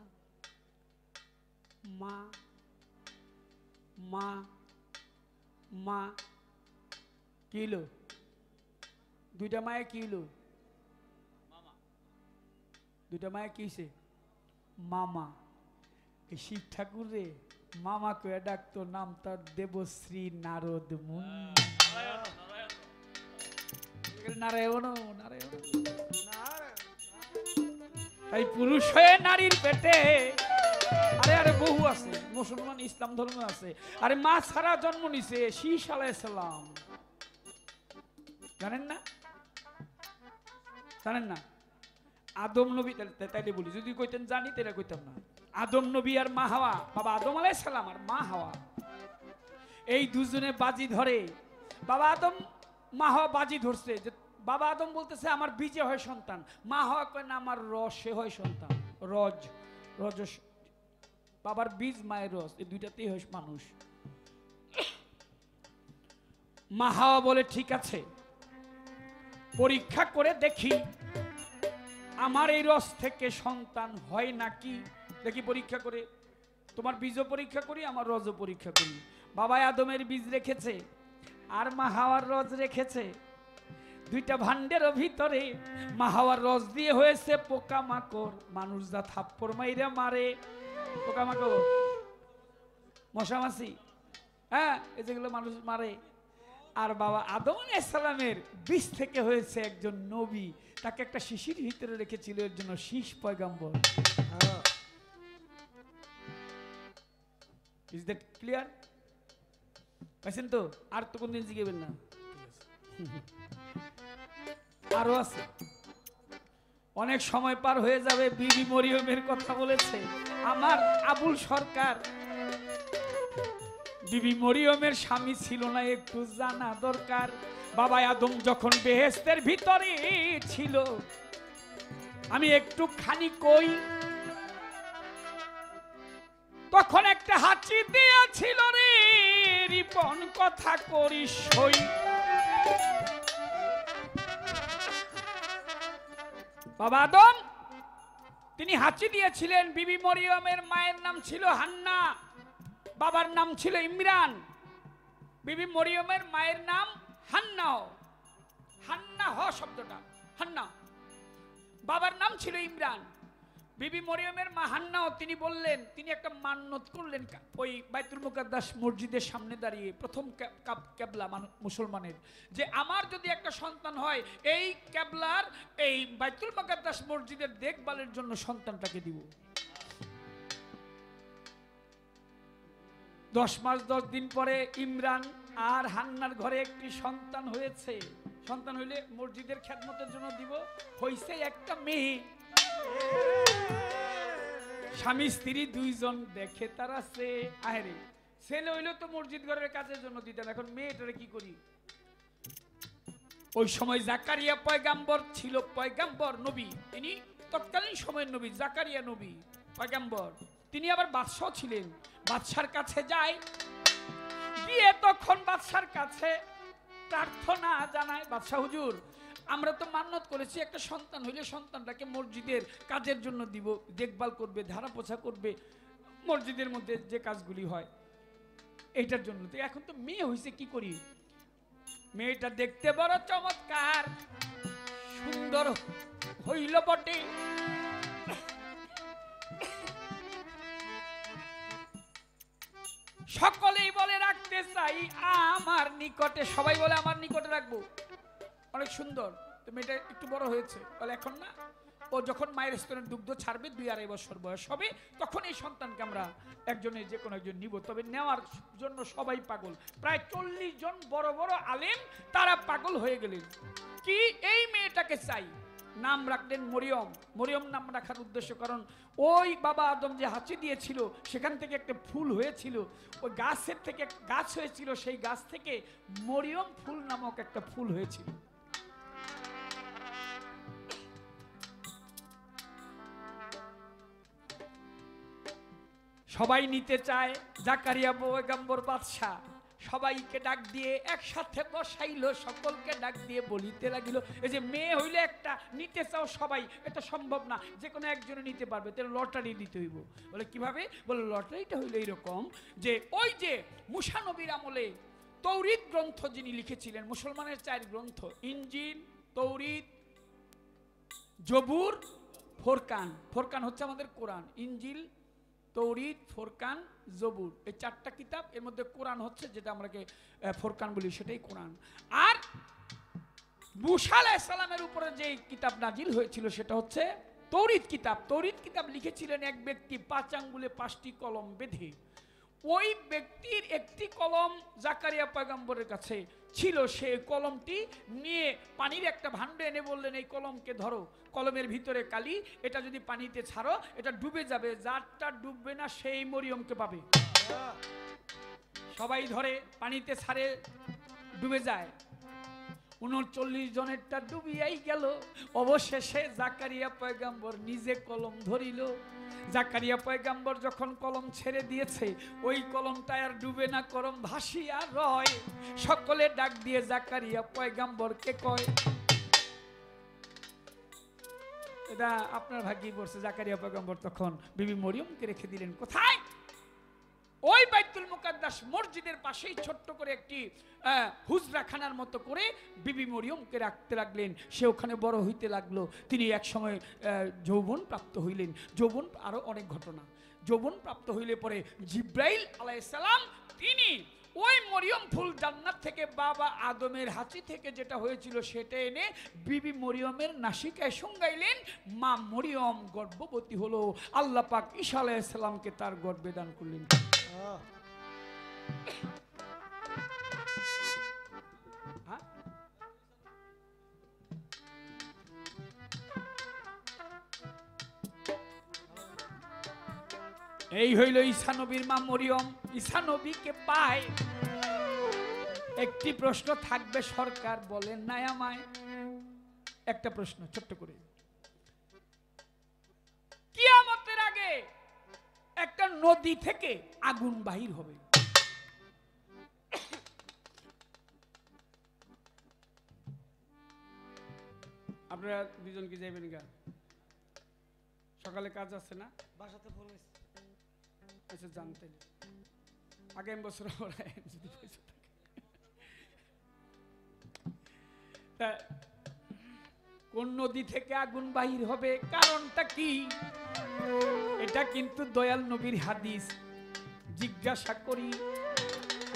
মা মা মা কি হলো? দুইটা মায়ে কি হলো? দুইটা মায়ে কি হয়েছে? মামা। এই শিব ঠাকুর রে মামা কয়ে ডাকতো, নাম তার দেবশ্রী নারদ মুনি। নারায়ণ নারায়ণ। তাই পুরুষ হয়ে নারীর পেটে, আরে আরে বহু আছে, মুসলমান ইসলাম ধর্ম আছে। আরে মা ছাড়া জন্ম নিছে শীষ আলাইহিস সালাম, জানেন না? জানেন না? আদম নবী, তাইলে বলি, যদি কইতেন জানি তাইলে কইতাম না। আদম নবী আর মা হাওয়া, বাবা আদম আলাইহিস সালাম আর মা হাওয়া, এই দুজনে বাজি ধরে। বাবা আদম মা হাওয়া বাজি ধরছে যে বাবা আদম বলতেছে আমার বীজে হয় সন্তান, মা হাওয়া কয় না আমার রসে হয় সন্তান। রজ রজ, বাবার বীজ মায়ের রস, এই দুইটাতেই হয় মানুষ। মা হাওয়া বলে ঠিক আছে, পরীক্ষা করে দেখি আমার এই রস থেকে সন্তান হয় নাকি, দেখি পরীক্ষা করে। তোমার বীজও পরীক্ষা করি, আমার রজও পরীক্ষা করি। বাবা আদমের বীজ রেখেছে আর মা হাওয়ার রজ রেখেছে, দুইটা ভান্ডের ভিতরে। মা হাওয়ার রস দিয়ে হয়েছে পোকামাকড়, মানুষ যা থাপ্পড় মাইরা মারে, পোকামাকড় মশামাছি, হ্যাঁ এই যেগুলো মানুষ মারে। আর বাবা আদম আলাইহিস সালামের বীজ থেকে হয়েছে একজন নবী, তাকে একটা শিশির ভিতরে রেখেছিল, এর জন্য শীষ পয়গম্বর। Is that clear? পাইছেন তো? আর তো কোনদিন জিজ্ঞেবেন না, আরো আছে, অনেক সময় পার হয়ে যাবে। বিবি মরিয়মের কথা বলেছে আমার আবুল সরকার। বিবি মরিয়মের স্বামী ছিল না, একটু জানা দরকার। বাবা আদম যখন বেহেশতের ভিতরে ছিল, আমি একটু খানি কই, তখন একটা হাঁচি দিয়েছিল রে, রিপন কথা করিস সই। বাবা আদম তিনি হাঁচি দিয়েছিলেন। বিবি মরিয়মের মায়ের নাম ছিল হান্না, বাবার নাম ছিল ইমরান। বিবি মরিয়মের মায়ের নাম হান্না, হান্না হ শব্দটা হান্না, বাবার নাম ছিল ইমরান। বিবি মরিয়মের মা হান্নাও তিনি বললেন, তিনি একটা মান্নত করলেন ওই বাইতুল মুকাদ্দাস মসজিদের সামনে দাঁড়িয়ে, প্রথম কেবলা মুসলমানের, যে আমার যদি একটা সন্তান হয়, এই কেবলার এই বাইতুল মুকাদ্দাস মসজিদের দেখভালের জন্য সন্তানটাকে দিব। 10 মাস 10 দিন পরে ইমরান আর হান্নার ঘরে একটি সন্তান হয়েছে। সন্তান হইলে মসজিদের খেদমতের জন্য দিব, হইছে একটা মেয়ে। স্বামী স্ত্রী দুইজন দেখে তারা সে আহেরে, ছেলে হইলে তো মসজিদ ঘরের কাজের জন্য দিতেন, এখন মেয়েটারে কি করি? ওই সময় জাকারিয়া পয়গাম্বর ছিল, পয়গাম্বর নবী, তিনি তৎকালীন সময়ের নবী, জাকারিয়া নবী পয়গাম্বর। তিনি আবার বাদশাহ ছিলেন। বাদশার কাছে যায়, গিয়ে তখন বাদশার কাছে প্রার্থনা জানায়, বাদশাহ হুজুর আমরা তো মান্নত করেছি একটা সন্তান হইলে সন্তানটাকে মসজিদের কাজের জন্য দিব, দেখভাল করবে, ধারা পোছা করবে, মসজিদের মধ্যে যে কাজগুলি হয় এইটার জন্য। তো এখন তো মেয়ে হয়েছে, কি করি? মেয়েটা দেখতে বড় চমৎকার সুন্দর হইল বটে, সকলেই বলে রাখতে চাই আমার নিকটে, সবাই বলে আমার নিকটে রাখবো। অনেক সুন্দর, তো মেয়েটা একটু বড় হয়েছে, বলে এখন না, ও যখন মায়ের স্তনের দুগ্ধ ছাড়বে 2-2.5 বছর বয়স হবে, তখন এই সন্তানকে আমরা একজনের যে কোনো একজন নিব। তবে নেওয়ার জন্য সবাই পাগল, প্রায় 40 জন বড় বড় আলেম তারা পাগল হয়ে গেলেন কি এই মেয়েটাকে চাই। নাম রাখলেন মরিয়ম। মরিয়ম নাম রাখার উদ্দেশ্য, কারণ ওই বাবা আদম যে হাঁচি দিয়েছিল সেখান থেকে একটা ফুল হয়েছিল, ওই গাছের থেকে গাছ হয়েছিল, সেই গাছ থেকে মরিয়ম ফুল নামক একটা ফুল হয়েছিল। সবাই নিতে চায়। জাকারিয়া পয়গম্বর বাদশা সবাইকে ডাক দিয়ে একসাথে বসাইলো, সকলকে ডাক দিয়ে বলিতে লাগিল, এই যে মেয়ে হইলে একটা নিতে চাও সবাই, এটা সম্ভব না, যে কোনো একজনে নিতে পারবে, তাহলে লটারি দিতে হইব। বলে কিভাবে? বলে লটারিটা হইলো এইরকম যে ওই যে মুসা নবীর আমলে তৌরিত গ্রন্থ যিনি লিখেছিলেন, মুসলমানের 4 গ্রন্থ, ইনজিল, তৌরিত, জবুর, ফোরকান। ফোরকান হচ্ছে আমাদের কোরআন। ইনজিল, তৌরিত, ফোরকান, জবুর, এই 4টা কিতাব। এর মধ্যে কোরআন হচ্ছে যেটা আমরা ফোরকান বলি, সেটাই কোরআন। আর মুসা আলাইহিস সালামের উপরে যে কিতাব নাজিল হয়েছিল সেটা হচ্ছে তৌরিত কিতাব। তৌরিত কিতাব লিখেছিলেন এক ব্যক্তি 5 আঙ্গুলে 5টি কলম বেঁধে। ওই ব্যক্তির একটি কলম জাকারিয়া পয়গম্বরের কাছে ছিল, সেই কলমটি নিয়ে পানির একটা ভান্ড এনে বললেন, এই কলমকে ধরো, কলমের ভিতরে কালি, এটা যদি পানিতে ছাড়ো এটা ডুবে যাবে, যারটা ডুববে না সেই মরিয়মকে পাবে। সবাই ধরে, পানিতে ছাড়ে, ডুবে যায়। 39 জনেরটা ডুবিয়াই গেল। অবশেষে জাকারিয়া পয়গম্বর নিজে কলম ধরিল। জাকারিয়া পয়গম্বর যখন কলম ছেড়ে দিয়েছে, ওই কলমটা আর ডুবে না, কলম ভাসিয়া রয়। সকলে ডাক দিয়ে জাকারিয়া পয়গম্বরকে কয়, এটা আপনার ভাগ্যেই পড়ছে। জাকারিয়া পয়গম্বর তখন বিবি মরিয়মকে রেখে দিলেন কোথায়? ওই বাইতুল মুকাদ্দাস মসজিদের পাশেই ছোট্ট করে একটি হুজরাখানার মতো করে বিবি মরিয়মকে রাখতে লাগলেন। সে ওখানে বড় হইতে লাগলো। তিনি এক সময় যৌবন প্রাপ্ত হইলেন। যৌবন, আরো অনেক ঘটনা। যৌবন প্রাপ্ত হইলে পরে জিব্রাইল আলাইহিস সালাম তিনি ওই মরিয়ম ফুল জান্নাত থেকে বাবা আদমের হাঁচি থেকে যেটা হয়েছিল সেটা এনে বিবি মরিয়মের নাসিকায় শুঙ্গাইলেন। মা মরিয়ম গর্ভবতী হলো। আল্লাহ পাক ঈসা আলাইহিস সালামকে তার গর্ভে দান করলেন। এই হইল ঈসা নবীর মা মরিয়ম। ঈসা নবীকে পায়, একটি প্রশ্ন থাকবে, সরকার বলেন নাই আমায়, একটা প্রশ্ন ছোট্ট করে। কিয়ামতের আগে একটা নদী থেকে আগুন বাহির হবে। আপনারা দুজন কি যাবেন গা? সকালে কাজ আছে না? বাসাতে ফোন হয়েছে। আচ্ছা, জানতে আগামী বছর যদি পয়সা থাকে, কোন নদী থেকে আগুন বাহির হবে, কারণটা কি? এটা কিন্তু দয়াল নবীর হাদিস। জিজ্ঞাসা করি,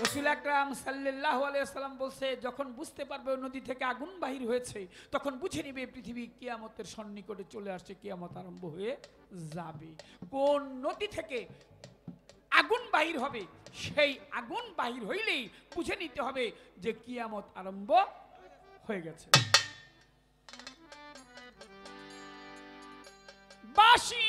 রাসূল আকরাম সাল্লাল্লাহু আলাইহি ওয়াসাল্লাম বলছে, যখন বুঝতে পারবে ওই নদী থেকে আগুন বাহির হয়েছে, তখন বুঝে নিবে পৃথিবী কিয়ামতের সন্নিকটে চলে আসছে, কিয়ামত আরম্ভ হয়ে যাবে। কোন নদী থেকে আগুন বাহির হবে, সেই আগুন বাহির হইলেই বুঝে নিতে হবে যে কিয়ামত আরম্ভ হয়ে গেছে। বাঁশি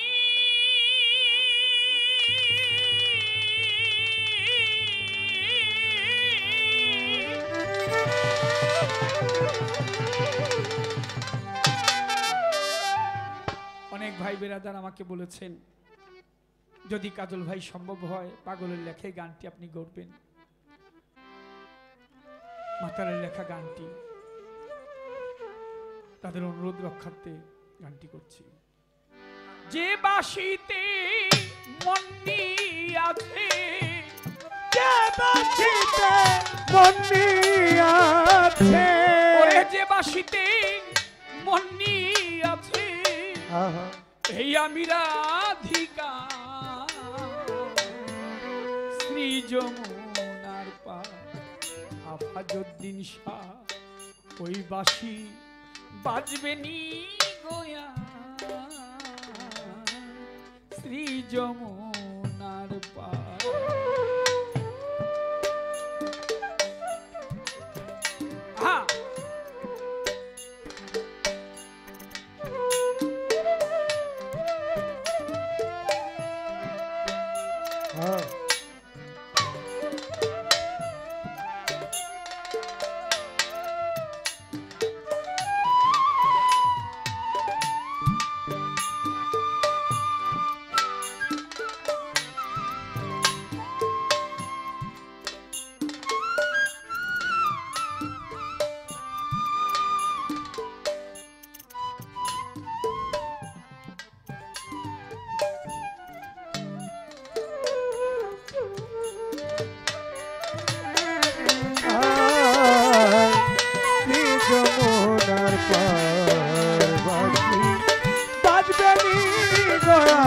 অনেক ভাই বেরাদার আমাকে বলেছেন, যদি কাজল ভাই সম্ভব হয় পাগলের লেখা গানটি আপনি গড়বেন। মাতারের লেখা গানটি, তাদের অনুরোধ রক্ষার্থে গানটি করছি। যে বাঁশিতে মন্দি আছে, যে বাঁশিতে মন্দি আছে, ওরে যে বাঁশিতে মন্দি আছে, এই আমি রাধিকা শ্রী যমুনার পার আফাজউদ্দিন শাহ ওই বাঁশি বাজবে নি গোয়া শ্রী যমুনার পার। হ্যাঁ হ্যাঁ যমুনার পার বাঁশি বাজবে নি গোয়া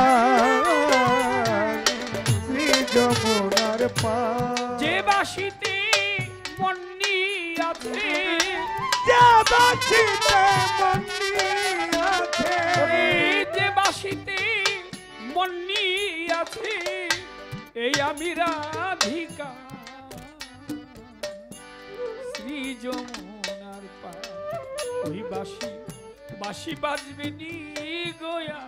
শ্রী যমুনার পার। যে বাঁশিতে মন্নি আছে যে বাঁশিতে মন্নি আছে ওরে যে বাঁশিতে মন্নি আছে এই আমি রাধিকা শ্রী যমুনার পার ওই বাঁশি বাঁশি বাজবে নি গোয়া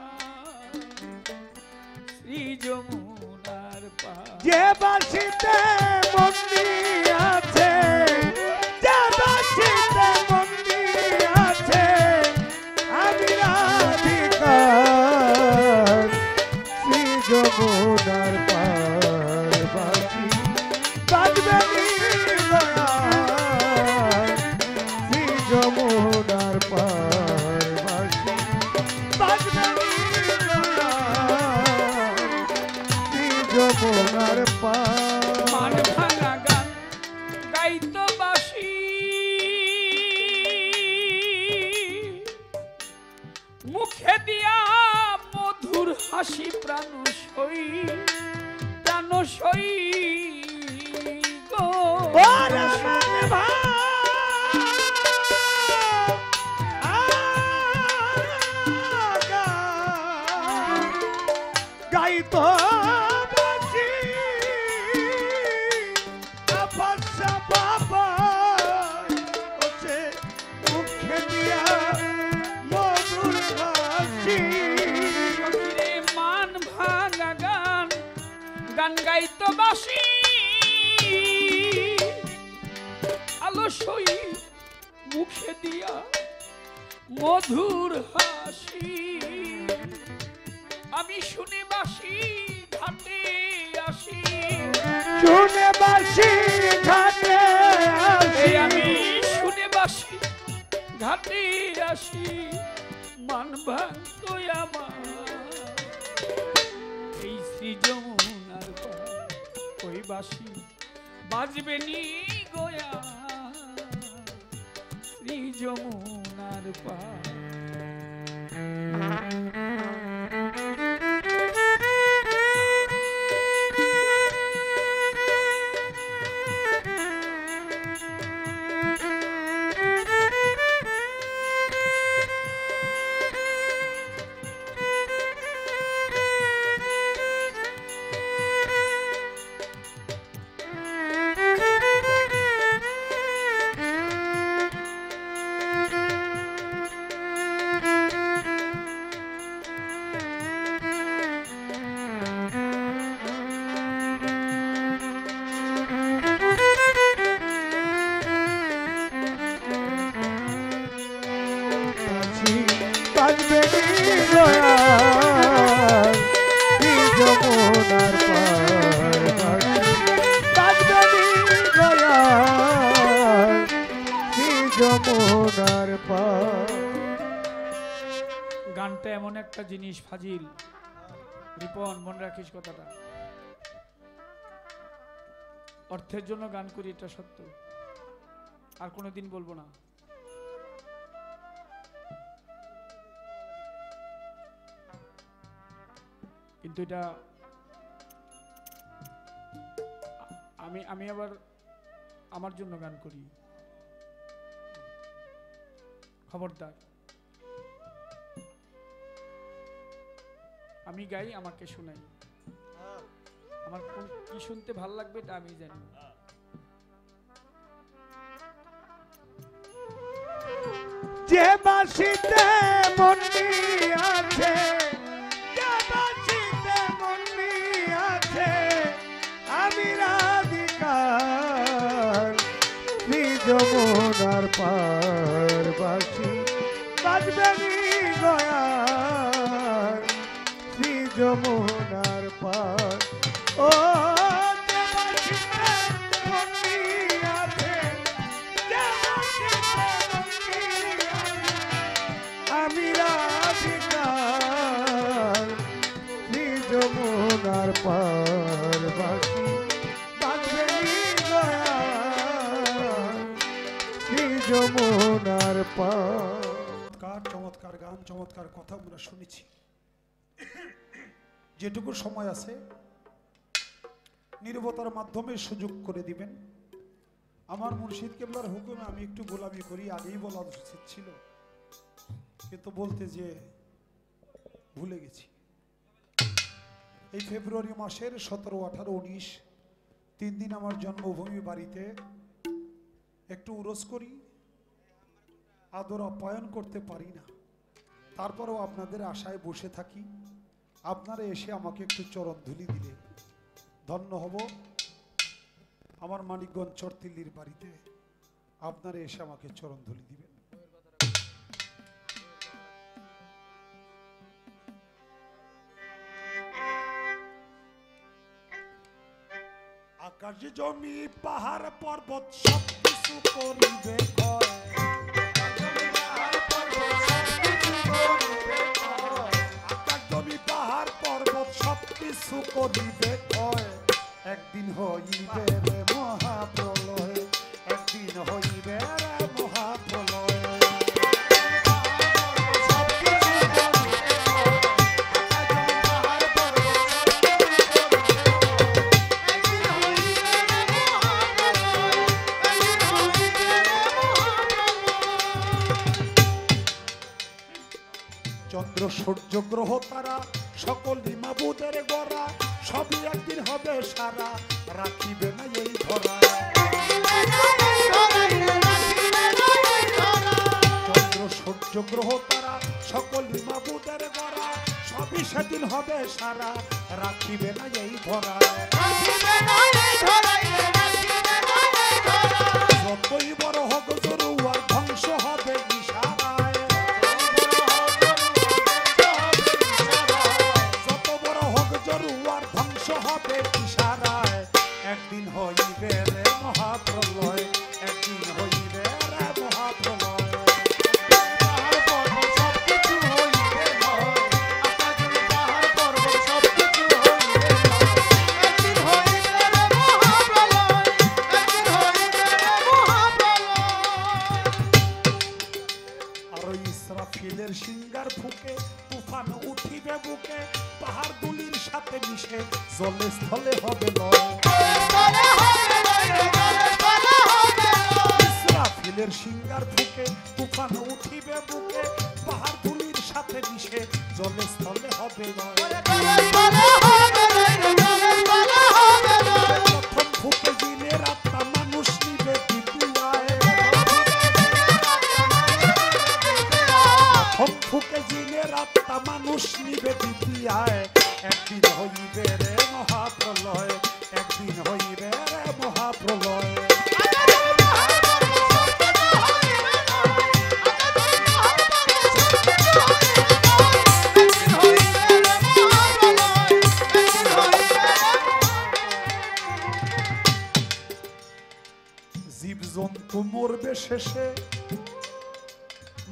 শ্রী যমুনার পার। যে বাঁশিতে মন্নি আছে যে বাঁশিতে মন্নি আছে আমি রাধিকার শ্রী যমুনার পার বাঁশি বাজবে নি গোয়া শ্রী যমুনার পার বাঁশি বাজবে নি গোয়া যমুনার পার। মান ভাঙা গান গাইতো বাঁশি মুখে দিয়া মধুর হাসি প্রাণ সই গো ওরে মান ভাঙা গাইতো বাঁশি আপসা বাবা ওছে মুখে দিয়া মধুর হাসি। রে মান ভাঙা গান গান গাইতো বাঁশি আলসই মুখে দিয়া মধুর হাসি আমি শুনে বাঁশি ঘাটে আসি শুনে বাঁশি ঘাটে আসি আমি শুনে বাঁশি ঘাটে আসি মান ভাঙতো আমার এই শ্রী যমুনার পার ওই বাঁশি বাজবে নি গোয়া শ্রী যমুনার পার। বাজবে নি গোয়া শ্রী যমুনার পার বাজবে নি গোয়া শ্রী যমুনার পার। গানটা এমন একটা জিনিস ফাজিল রিপন মনে রাখিস কথাটা অর্থের জন্য গান করি এটা সত্য আর কোনোদিন বলবো না কিন্তু এটা আমি আবার আমার জন্য গান করি, খবরদার। আমি গাই, আমাকে শোনাই, আমার কোন কি শুনতে ভাল লাগবে এটা আমি জানি। যে বাসিতে মন্দি আছে, যে বাসিতে মন্দি আছে, আমি রাধিকার শ্রী যমুনার পার বাসি বাজবে গয়ার শ্রী যমুনার পার। ও যে বাসিতে মন্দি আছে, যে বাসিতে মন্দি আছে, আমি রাধিকার শ্রী যমুনার পার বাসি বাজবে গয়ার শ্রী যমুনার পার। চমৎকার গান, চমৎকার কথা আমরা শুনেছি। যেটুকু সময় আছে নীরবতার মাধ্যমে সুযোগ করে দিবেন। আমার মুর্শিদ কেবলার হুকুমে আমি একটু গোলামি করি, আগেই বলা উচিত ছিল, কিন্তু বলতে যে ভুলে গেছি। এই ফেব্রুয়ারি মাসের 17, 18, 19 3 দিন আমার জন্মভূমি বাড়িতে একটু উরস করি, আদর আপ্যায়ন করতে পারি না। তারপরেও আপনাদের আশায় বসে থাকি, আপনারা এসে আমাকে একটু চরণ ধুলি দিলে ধন্য হব। আমার মানিকগঞ্জ চরতিল্লির বাড়িতে আপনারা এসে আমাকে চরণ ধুলি দিবেন। আকাশ জমি পাহাড় পর্বত সব কিছু করিবে ক্ষয়, আকাশ জমি পাহাড় পর্বত সব কিছু করিবে ক্ষয়। একদিন হইবে রে মহাপ্রলয়, একদিন হইবে রে মহাপ্রলয়। চন্দ্র সূর্য গ্রহ তারা সকল মাবুদের গড়া, সবই একদিন হবে সারা, রাখিবে না এই ধরা। চন্দ্র সূর্য গ্রহ তারা সকল মাবুদের গড়া, সবই সেদিন হবে সারা, রাখিবে না এই ধরা। যতই বড় হোক জরুয়ার ধ্বংস হবে ইশারায়, জরুয়ার ধ্বংস হবে ইশারায়। একদিন হইবে রে মহাপ্রলয়, একদিন হইবে রে মহাপ্রলয়। আর ইসরাফিলের সিঙ্গার ফুকে তুফান উঠিবে বুকে, পাহাড় দুলির সাথে মিশে জলে স্থলে হবে লয়। ইসরাফিলের সিঙ্গার ফুকে তুফান উঠিবে বুকে, পাহাড় দুলির সাথে মিশে জলে স্থলে হবে লয়। প্রথম ফুকে দিনের আত্মা মানুষ নিবে দ্বিতীয়ায়, প্রথম ফুকে দিনের আত্মা মানুষ নিবে দ্বিতীয়ায়। একদিন হইবে রে মহাপ্রলয়, একদিন হইবে রে মহাপ্রলয়। জীব জন্তু মরবে শেষে,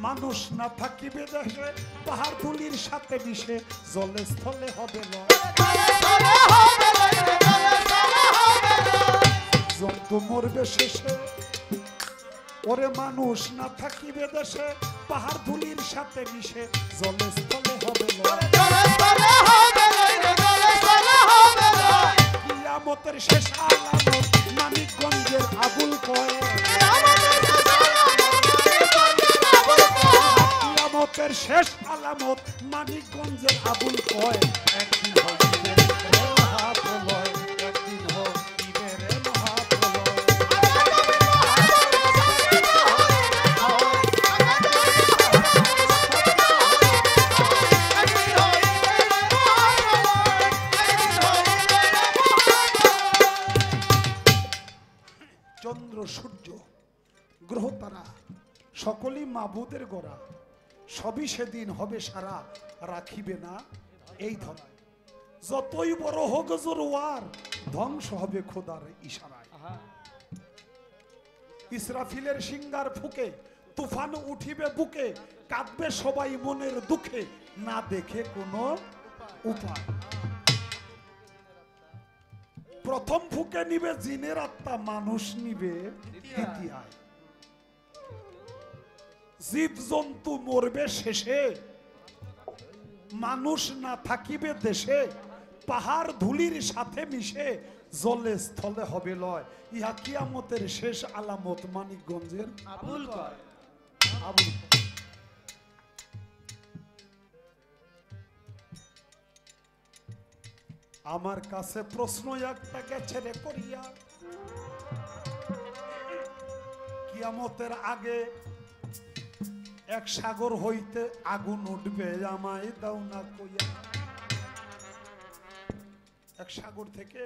মানুষ না থাকিবে দেশে, পাহাড় তুলির সাথে মিশে জলে স্থলে হবে লয়। জন্তু মরবে শেষে, ওরে মানুষ না থাকিবে দেশে, পাহাড় ধুলির সাথে মিশে জলে স্থলে হবে লয়। কিয়ামতের শেষ আলামত মানিকগঞ্জের আবুল কয় কিয়ামতের শেষ আলামত মানিকগঞ্জের আবুল কয় একদিন হইবে মহাপ্রলয় একদিন হইবে মহাপ্রলয় চন্দ্র সূর্য গ্রহ তারা সকলেই মাবুদের গড়া সবই সেদিন হবে সারা রাখিবে না এই ধরা যতই বড় হোক জোরওয়ার ধ্বংস হবে খোদার ইশারায় ইসরাফিলের সিঙ্গার ফুকে তুফান উঠিবে বুকে কাঁদবে সবাই মনের দুঃখে না দেখে কোনো উপায় প্রথম ফুকে নিবে জিনের আত্মা মানুষ নিবে দ্বিতীয়ায় জীব জন্তু মরবে শেষে মানুষ না থাকিবে দেশে পাহাড় ধুলির সাথে মিশে জলে স্থলে হবে লয় ইহা কিয়ামতের শেষ আলামত মানিকগঞ্জের আবুল কয় আবুল আমার কাছে প্রশ্ন একটা গেছে রে করিয়া কিয়ামতের আগে এক সাগর হইতে আগুন উঠবে আমায় দাও না কইয়া এক সাগর থেকে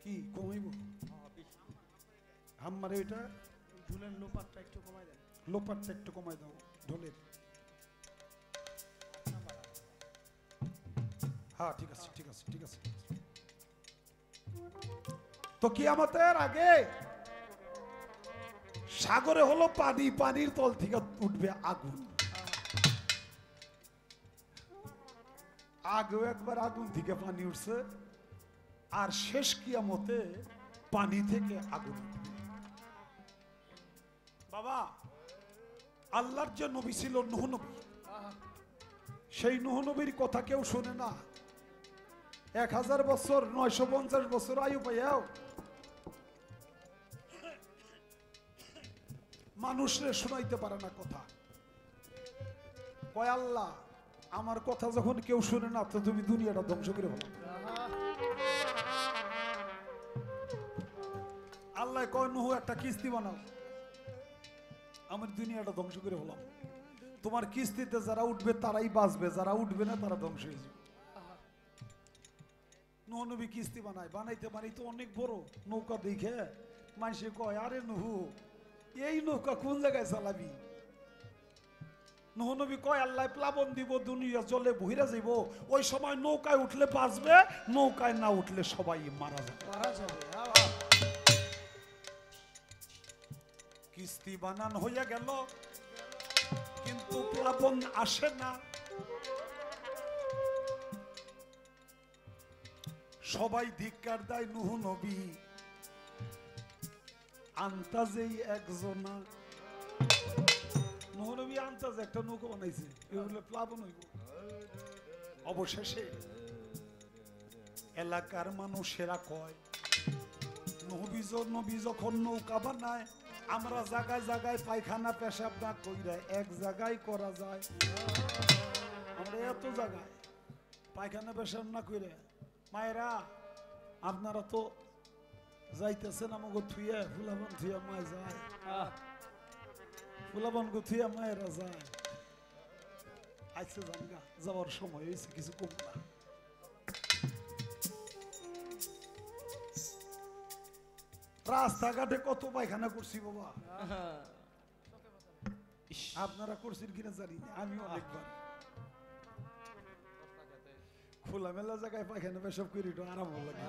কি কমাইব হাম্মারে ওইটা ঢোলের লোপারটা একটু কমাই দেন লোপারটা একটু কমাই দাও ঢোলের হ্যাঁ ঠিক আছে ঠিক আছে ঠিক আছে তো কিয়ামতের আগে সাগরে হলো পানি পানির তল থেকে উঠবে আগুন আগেও একবার আগুন থেকে পানি উঠছে আর শেষ কিয়ামতে পানি থেকে আগুন উঠবে বাবা আল্লাহর যে নবী ছিল নূহ নবী সেই নূহ নবীর কথা কেউ শোনে না 1000 বছর 950 বছর আয়ু পাইয়াও মানুষরে শোনাইতে পারে না কথা কয় আল্লাহ আমার কথা যখন কেউ শুনে না তো তুমি দুনিয়াটা ধ্বংস করে ফেলো আল্লাহ কয় নূহ একটা কিস্তি বানাও আমার দুনিয়াটা ধ্বংস করে ফেলাম তোমার কিস্তিতে যারা উঠবে তারাই বাঁচবে যারা উঠবে না তারা ধ্বংস হয়ে যাবে নূহ নবী কিস্তি বানায় বানাইতে বানাইতে অনেক বড় নৌকা দেখে মানুষে কয় আরে নূহ এই নৌকা কোন জায়গায় চালাবি নূহ নবী কয় আল্লাহ প্লাবন দিব দুনিয়া জলে বহিরা যাইব ওই সময় নৌকায় উঠলে বাঁচবে নৌকায় না উঠলে সবাই মারা যাবে কিস্তি বানান হইয়া গেল কিন্তু প্লাবন আসে না সবাই ধিক্কার দেয় নূহ নবী আন্তাজেই একজনা নূহ নবী আন্তাজ একটা নৌকা বানাইছে এগুলো প্লাবন হইব অবশেষে এলাকার মানুষেরা কয় নবী যখন নৌকা বানায় আমরা জায়গায় জায়গায় পায়খানা পেশাব না কইরা এক জায়গায় করা যায় আমরা এত জায়গায় পায়খানা পেশাব না কইরা মায়েরা আপনারা তো যাইতেছেন আমাকে থুইয়া ফুলাবন থুইয়া মায় যায় ফুলাবন গো থুইয়া মায়েরা যায় আইসে জানগা যাওয়ার সময় হয়েছে কিছু কম না রাস্তাঘাটে কত পায়খানা করছি বাবা আপনারা করছেন কিনা জানি না আমি অনেকবার খোলামেলা জায়গায় পায়খানা পেশাব করি একটু আরাম লাগে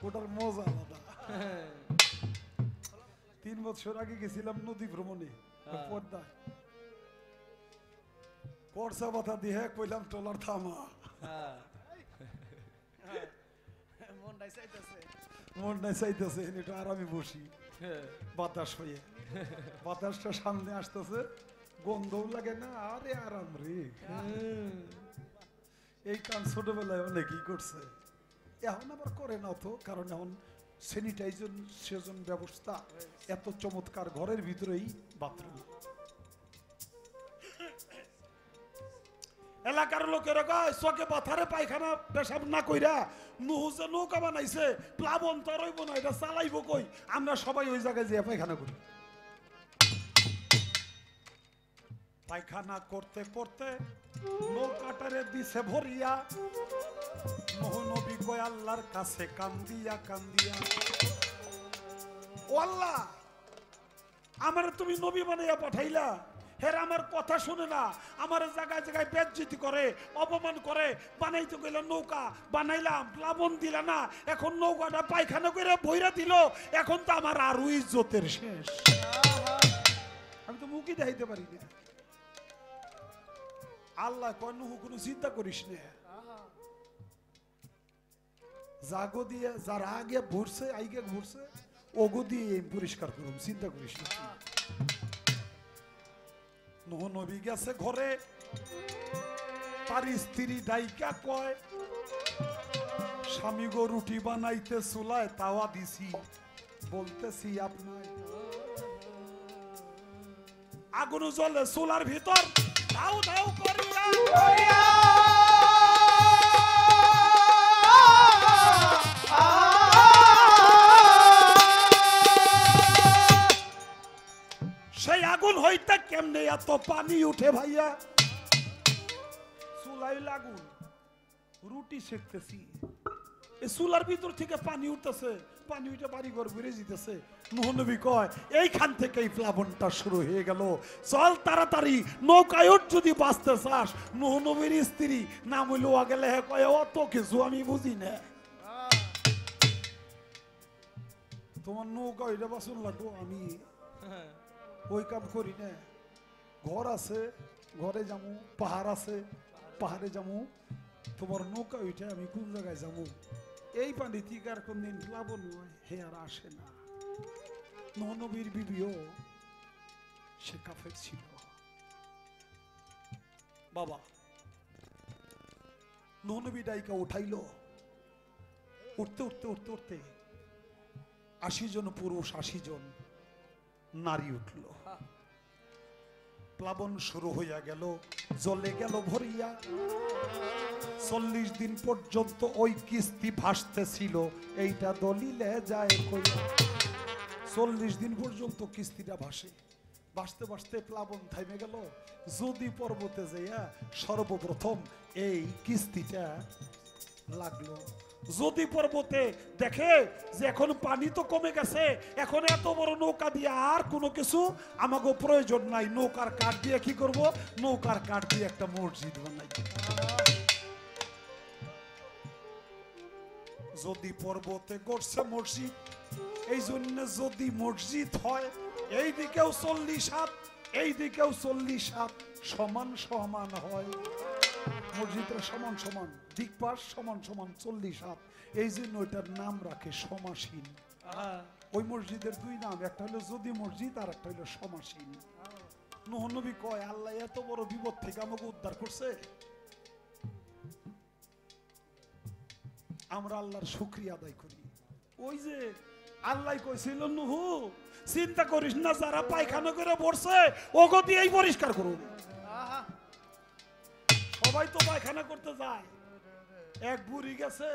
ওটার মজা আলাদা 3 বছর আগে গেছিলাম নদী ভ্রমণে পদ্মায় পরসা বাতা দিয়ে কইলাম টলার থামা মনটাই চাইতেছে একটু আরামে বসি বাতাস হয়ে বাতাসটা সামনে আসতেছে গন্ধও লাগে না আরে আরাম রে এই কান ছোটবেলায় অনেকেই করছে এখন আবার করে না তো, কারণ এখন স্যানিটাইজেশন ব্যবস্থা এত চমৎকার, ঘরের ভিতরেই বাথরুম। এলাকার লোকেরা কয় চকে পাথারে পায়খানা পেশাব না কইরা নুহু যে নৌকা বানাইছে, প্লাবন তো রইব না, এটা চালাইবো কই? আমরা সবাই ওই জায়গায় যেয়ে পায়খানা করি। পায়খানা করতে করতে নৌকাটারে দিছে ভরিয়া, নুহু নবী কয় আল্লাহর কাছে কান্দিয়া কান্দিয়া, ও আল্লাহ, আমারে তুমি নবী বানাইয়া পাঠাইলা, হের আমার কথা শুনে না, আমার জায়গায় জায়গায় বেজ্জতি করে, অপমান করে, বানাইতে গেলে নৌকা বানাইলাম, প্লাবন দিলা না, এখন নৌকাটা পায়খানা করে বইরা দিল, এখন তো আমার আরো ইজ্জতের শেষ। আমি তো মুখই দেখাইতে পারি না। আল্লাহ কয় নুহু কোনো চিন্তা করিস না, জাগো দিয়ে যারা আগে ভরছে আইগে ভরছে ওগো দিয়ে পরিষ্কার করুন, চিন্তা করিস না। নুহু নবী গেছে ঘরে, তার স্ত্রী ডাইকা কয় স্বামী গো রুটি বানাইতে চুলায় তাওয়া দিছি, বলতেছি আপনার আগুন জ্বলে চুলার ভিতর, দাও দাও করিয়া সেই আগুন হইতে কেমনে এত পানি উঠে ভাইয়া? চুলাই লাগুন, রুটি সেকতেছি, এই চুলার ভিতর থেকে পানি উঠতেছে, পানি উঠে বাড়ি ঘর ঘুরে যেতেছে। নুহু নবী কয় এইখান থেকে এই প্লাবনটা শুরু হয়ে গেল, চল তাড়াতাড়ি নৌকায় উঠ যদি বাঁচতে চাস। নুহু নবীর স্ত্রী নাম হইল গেলে কয় অত কিছু আমি বুঝি না, তোমার নৌকা ওইটা বাসন লাগবো, আমি ওই কাম করি না। ঘর আছে, ঘরে যাবো, পাহাড় আছে, পাহাড়ে যাবো, তোমার নৌকা ওইটা আমি কোন জায়গায় যাবো? এই পানি থেকে আর কোনদিন প্লাবন নয়, হে আর আসে না। নবীর বিবিও সে কাফের ছিল। বাবা নবী ডাইকা উঠাইল, উঠতে উঠতে উঠতে উঠতে 80 জন পুরুষ 80 জন নারী উঠল, প্লাবন শুরু হইয়া গেল, জলে গেল ভরিয়া। 40 দিন পর্যন্ত ওই কিস্তি ভাসতেছিল, এইটা দলিলে যায় কইয়া। 40 দিন পর্যন্ত কিস্তিটা ভাসে, ভাসতে ভাসতে প্লাবন থামে গেল। যদি পর্বতে যাইয়া সর্বপ্রথম এই কিস্তিটা লাগলো, যদি পর্বতে দেখে যে এখন পানি তো কমে গেছে, এখন এত বড় নৌকা দিয়ে আর কোনো কিছু আমাকে প্রয়োজন নাই, নৌকার কাঠ দিয়ে কি করব? নৌকার কাঠ দিয়ে একটা মসজিদ বানাই। যদি পর্বতে গড়ছে মসজিদ, এই জন্য যদি মসজিদ হয় এই দিকেও 40 হাত, এই দিকেও 40 হাত, সমান সমান হয়, মসজিদের সমান সমান, দিকপাশ সমান সমান 40 হাত, এই জন্য ওইটার নাম রাখে সমাসীন। ওই মসজিদের 2 নাম, একটা হলো যদি মসজিদ আর একটা হলো সমাসীন। নূহ নবী কয় আল্লাহ এত বড় বিপদ থেকে আমাকে উদ্ধার করছে, আমরা আল্লাহর শুকরিয়া আদায় করি। ওই যে আল্লাহ কইছিল নুহু চিন্তা করিস না, যারা পায়খানা করে পড়ছে ওগো দিয়েই পরিষ্কার করুন। সবাই তো পায়খানা করতে যায়, এক বুড়ি গেছে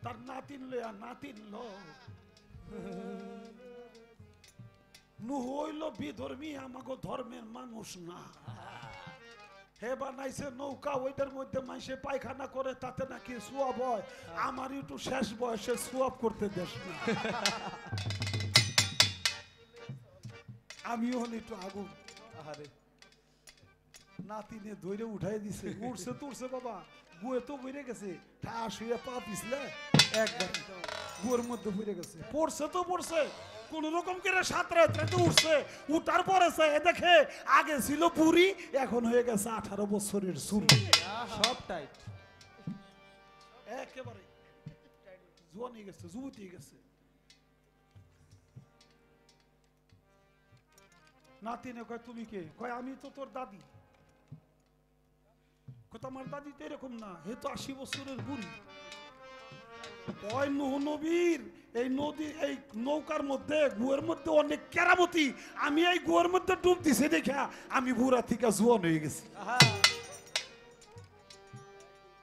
তার নাতিন লয়া, নাতিন লো নুহু হইল বিধর্মী, আমাকে ধর্মের মানুষ না, হে বানাইছে নৌকা, ওইটার মধ্যে মাইসে পায়খানা করে, তাতে নাকি সোয়াব হয়, আমার একটু শেষ বয়সে সোয়াব করতে দেশ না, আমিও হল একটু আগুন। আরে নাতিনে ধরে উঠাই দিছে, উঠছে তুলছে বাবা, গুয়ে তো বেড়ে গেছে, ঠাস হইয়া পা পিছলে একবার গুয়ের মধ্যে পড়ে গেছে, পড়ছে তো পড়ছে, কোন রকম করে সাঁতরে উঠছে, উঠার পরে দেখে আগে ছিল বুড়ি, এখন হয়ে গেছে 18 বছরের চুল, সব টাইট, একেবারে জোয়ান হয়ে গেছে, যুবতী হয়ে গেছে। নাতিনে কয় তুমি কে? কয় আমি তো তোর দাদি। কয় আমার দাদি তো এরকম না, হে তো 80 বছরের বুড়ি। ওই নূহ নবীর এই নদী এই নৌকার মধ্যে গুয়ের মধ্যে অনেক কেরামতি, আমি এই গুয়ের মধ্যে ডুব দিছি দেখা আমি বুড়া থেকে জোয়ান হয়ে গেছি।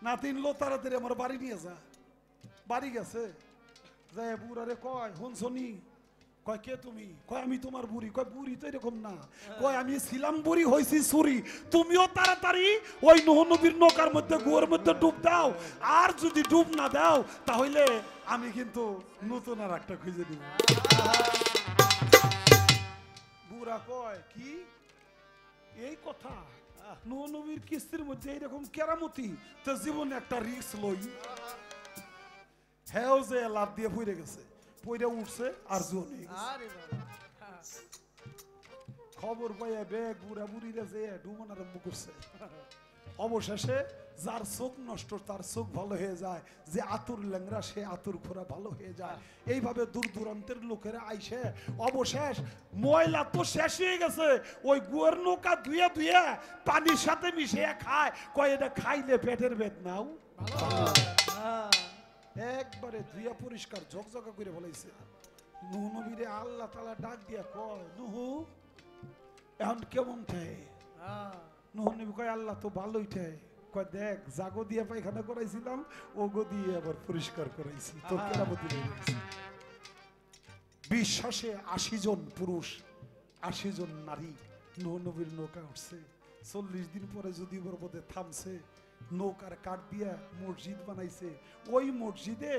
নাতিন লো তাড়াতাড়ি আমার বাড়ি নিয়ে যা। বাড়ি গেছে, যাই বুড়ারে কয় হুনসনি, কয় কে তুমি? কয় আমি তোমার বুড়ি। কয় বুড়ি তো এরকম না, কয় আমি ছিলাম বুড়ি হয়েছি চুরি। তুমিও তাড়াতাড়ি ওই নূহ নবীর নৌকার মধ্যে গুয়ের মধ্যে ডুব দাও, আর যদি ডুব না দাও তাহলে আমি কিন্তু নতুন আর একটা খুঁজে দিব। বুড়া কয় কি এই কথা? নূহ নবীর কিস্তির মধ্যে এইরকম কেরামতি, তো জীবনে একটা রিস্ক লই। হ্যাঁ যে লাভ দিয়ে পড়ে গেছে, পড়ে উঠছে আর জোন হয়ে গেছে। খবর পাইয়া ব্যাগ বুড়া বুড়িরা যে ডুবান আরম্ভ করছে। অবশেষে যার চোখ নষ্ট তার চোখ ভালো হয়ে যায়, যে আতুর ল্যাংরা সে আতুর ঘোরা ভালো হয়ে যায়। এইভাবে দূর দূরান্তের লোকেরা আইসে অবশেষ ময়লা তো শেষ হয়ে গেছে, ওই গুয়ের নৌকা ধুয়ে ধুয়ে পানির সাথে মিশিয়ে খায়। কয় এটা খাইলে পেটের বেদনাও একবারে ধুইয়া পরিষ্কার ঝকঝকা করে বলেছে। নূহ নবীরে আল্লাহ তাআলা ডাক দিয়া কয় নূহ এখন কেমন ঠায়? নূহ নবী কয় আল্লাহ তো ভালোই ঠায়। কয় দেখ জাগো দিয়ে পায়খানা করাইছিলাম ওগো দিয়ে আবার পরিষ্কার করাইছি, তোর কেরামতি হয়ে গেছে। বিশ্বাসে 80 জন পুরুষ 80 জন নারী নূহ নবীর নৌকা উঠছে। 40 দিন পরে যদি বরবদে থামছে, নৌকার কাঠ দিয়া মসজিদ বানাইছে। ওই মসজিদে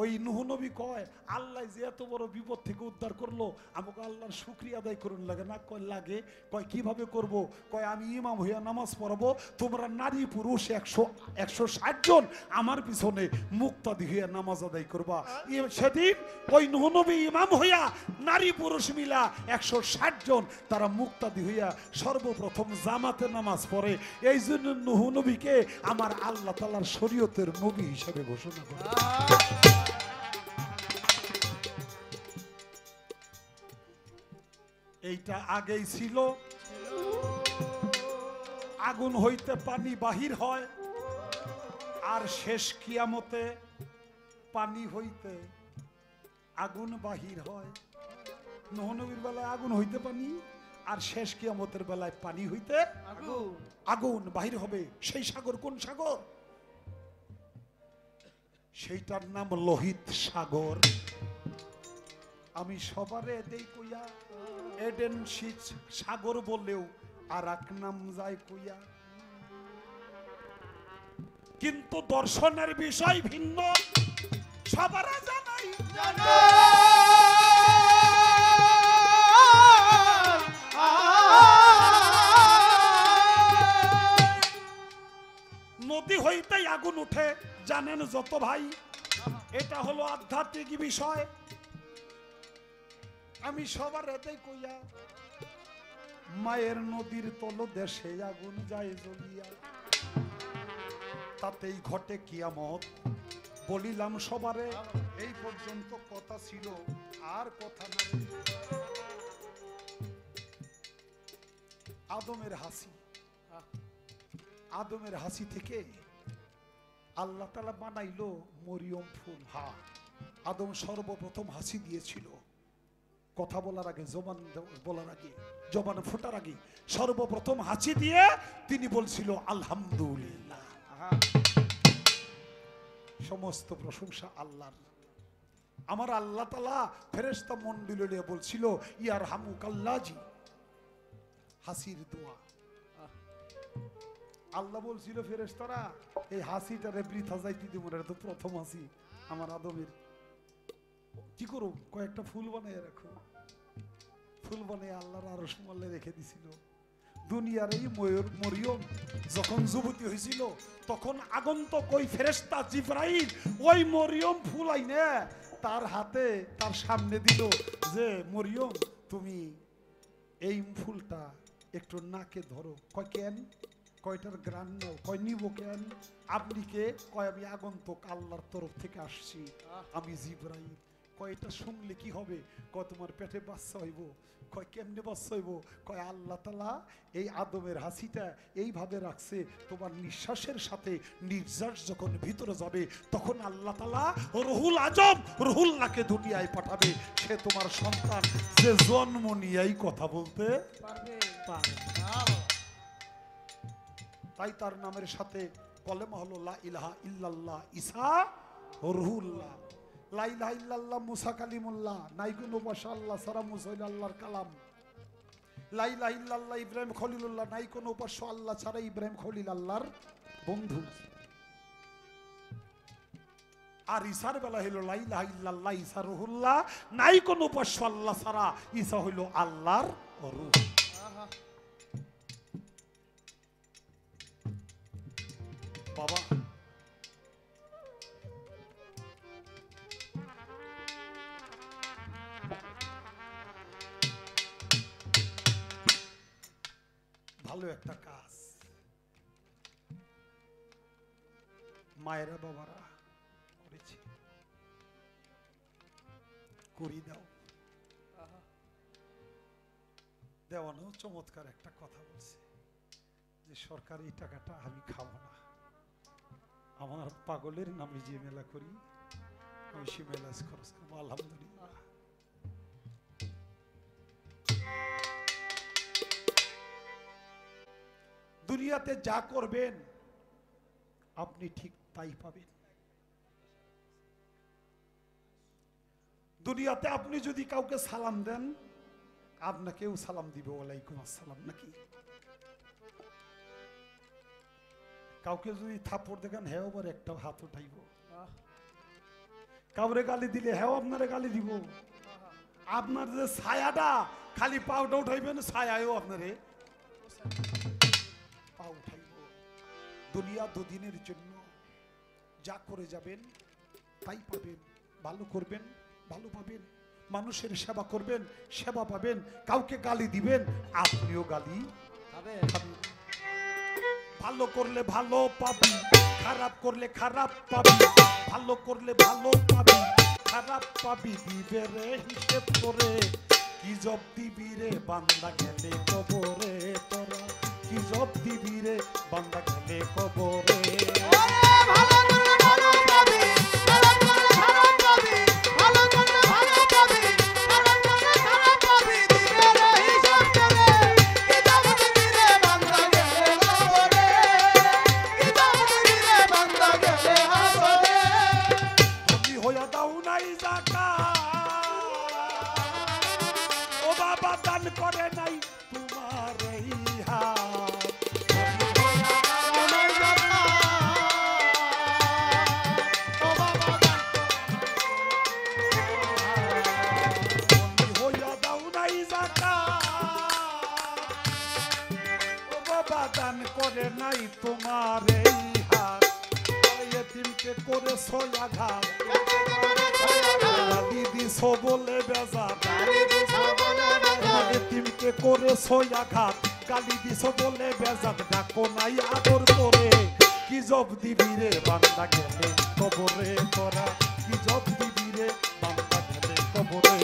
ওই নূহ নবী কয় আল্লাহ যে এত বড় বিপদ থেকে উদ্ধার করলো, আমাকে আল্লাহর শুকরিয়া আদায় করুন লাগে না? কয় লাগে। কয় কিভাবে করব? কয় আমি ইমাম হইয়া নামাজ পড়াবো, তোমরা নারী পুরুষ 160 জন আমার পিছনে মুক্তাদি হইয়া নামাজ আদায় করবা। সেদিন ওই নূহ নবী ইমাম হইয়া নারী পুরুষ মিলা 160 জন তারা মুক্তাদি হইয়া সর্বপ্রথম জামাতে নামাজ পড়ে। এই জন্য নূহ নবীকে আমার আল্লাহ তাআলার শরীয়তের নবী হিসেবে ঘোষণা করে। এইটা আগেই ছিল। আগুন হইতে পানি বাহির হয়, আর শেষ কিয়ামতে পানি হইতে আগুন বাহির হয়। নূহ নবীর বেলায় আগুন হইতে পানি, আর শেষ কিয়ামতের বেলায় পানি হইতে আগুন বাহির হবে। সেই সাগর কোন সাগর? সেইটার নাম লোহিত সাগর। আমি সবারে দেই কইয়া এডেন সি সাগর বললেও আর এক নাম যায় কইয়া, কিন্তু দর্শনের বিষয় ভিন্ন সবার জানাই। নদী হইতেই আগুন উঠে জানেন যত ভাই, এটা হলো আধ্যাত্মিক বিষয়। আমি সবার এতেই কইয়া মায়ের নদীর তলদেশে আগুন যায় জ্বলিয়া, তাতেই ঘটে কিয়ামত। বলিলাম সবারে এই পর্যন্ত কথা ছিল, আর কথা নাই। আদমের হাসি, আদমের হাসি থেকে আল্লাহ তাআলা বানাইলো মরিয়ম ফুল। হ্যাঁ, আদম সর্বপ্রথম হাসি দিয়েছিল। কথা বলার আগে, জবান বলার আগে, জবান ফোটার আগে সর্বপ্রথম হাসি দিয়ে তিনি বলছিল আলহামদুলিল্লাহ। সমস্ত প্রশংসা আল্লাহর। আমার আল্লাহ তাআলা ফেরেশতা মণ্ডলী নিয়ে বলছিল ইয়ারহামুকাল্লাজি, হাসির দোয়া। আল্লাহ বলছিল ফেরেশতারা এই হাসিটারে বৃথা যাইতে দিব না, এটা তো প্রথম হাসি আমার আদমের। কি করো? কয়েকটা ফুল বানিয়ে রাখো। ফুল বানিয়ে আল্লাহর আরশ মহল্লায় রেখে দিছিল। দুনিয়ার এই মরিয়ম যখন যুবতী হয়েছিল তখন আগন্তক ওই ফেরেশতা জিবরাইল ওই মরিয়ম ফুল আইনে তার হাতে তার সামনে দিল যে মরিয়ম তুমি এই ফুলটা একটু নাকে ধরো। কয় কেন? কয়টার গ্রান নাও। কয় নিব কেন? আপনি কে? কয় আমি আগন্তক আল্লাহর তরফ থেকে আসছি, আমি জিবরাইল। কয় এটা শুনলে কি হবে? কয় তোমার পেটে বাচ্চা হইব। কয় কেমনে বাচ্চা হইব? কয় আল্লাহ তাআলা এই আদমের হাসিটা এইভাবে রাখছে, তোমার নিঃশ্বাসের সাথে নির্যাস যখন ভিতরে যাবে তখন আল্লাহ তাআলা রুহুল আজম রুহুল্লাহকে দুনিয়ায় পাঠাবে, সে তোমার সন্তান, যে জন্ম নিয়েই কথা বলতে পারবে। পারে। তাই তার নামের সাথে কলেমা হলো লা ইলাহা ইল্লাল্লাহ ঈসা রুহুল্লাহ। লা ইলাহা ইল্লাল্লাহ মুসা কালিমুল্লাহ, নাই কোনো ভাষা আল্লাহ ছাড়া মুসা হইল আল্লাহর কালাম। লা ইলাহা ইল্লাল্লাহ ইব্রাহিম খলিলুল্লাহ, নাই কোনো উপাস্য আল্লাহ ছাড়া ইব্রাহিম খলিল আল্লাহর বন্ধু। আর ঈসার বেলা হইল লা ইলাহা ইল্লাল্লাহ ঈসা রুহুল্লাহ, নাই কোনো উপাস্য আল্লাহ ছাড়া ঈসা হইল আল্লাহর রূহ। বাবা ভালো একটা কাজ মায়েরা বাবারা করেছে, করি দাও। দেওয়ানো চমৎকার একটা কথা বলছে যে সরকার এই টাকাটা আমি খাবো না, আমার পাগলের নামে যে মেলা করি আমি সে মেলা খরচ করবো। আলহামদুলিল্লাহ। দুনিয়াতে যা করবেন আপনি ঠিক তাই পাবেন। দুনিয়াতে আপনি যদি কাউকে সালাম দেন আপনাকেও সালাম দিবে ওয়ালাইকুম আসসালাম, নাকি? কাউকে যদি থাপ্পড় দেখেন হ্যাঁ আবার একটা হাত উঠাইব, কাউরে গালি দিলে হ্যাঁ আপনারে গালি দিব। আপনার যে ছায়াটা খালি পাউটা উঠাইবেন, ছায়াও আপনারে পা উঠাইব। দুনিয়া দুদিনের জন্য, যা করে যাবেন তাই পাবেন। ভালো করবেন ভালো পাবেন, মানুষের সেবা করবেন সেবা পাবেন, কাউকে গালি দিবেন আপনিও গালি খাবেন। ভালো করলে ভালো পাবি, খারাপ করলে খারাপ পাবি, ভালো করলে ভালো পাবি, খারাপ পাবি। দিবে রে হিসেব করে, কি জব দিবি রে বান্দা গেলে কবরে তোরা, কি জব দিবি রে বান্দা গেলে কবরে। করে নাই তোমার এই হাত, হইয়া দাও নাই যাকাত, ও বাবা দান করে নাই তোমার এই হাত। এতিমকে করেছো আঘাত, দিদিছো বলে বেজাত, এতিমকে করেছো আঘাত, গালি দিছো বলে বেজাত। ডাকো নাই আদর করে, কি জব দিবি রে বান্দা গেলে কবরে তোরা, কি জব দিবি রে বান্দা গেলে কবরে।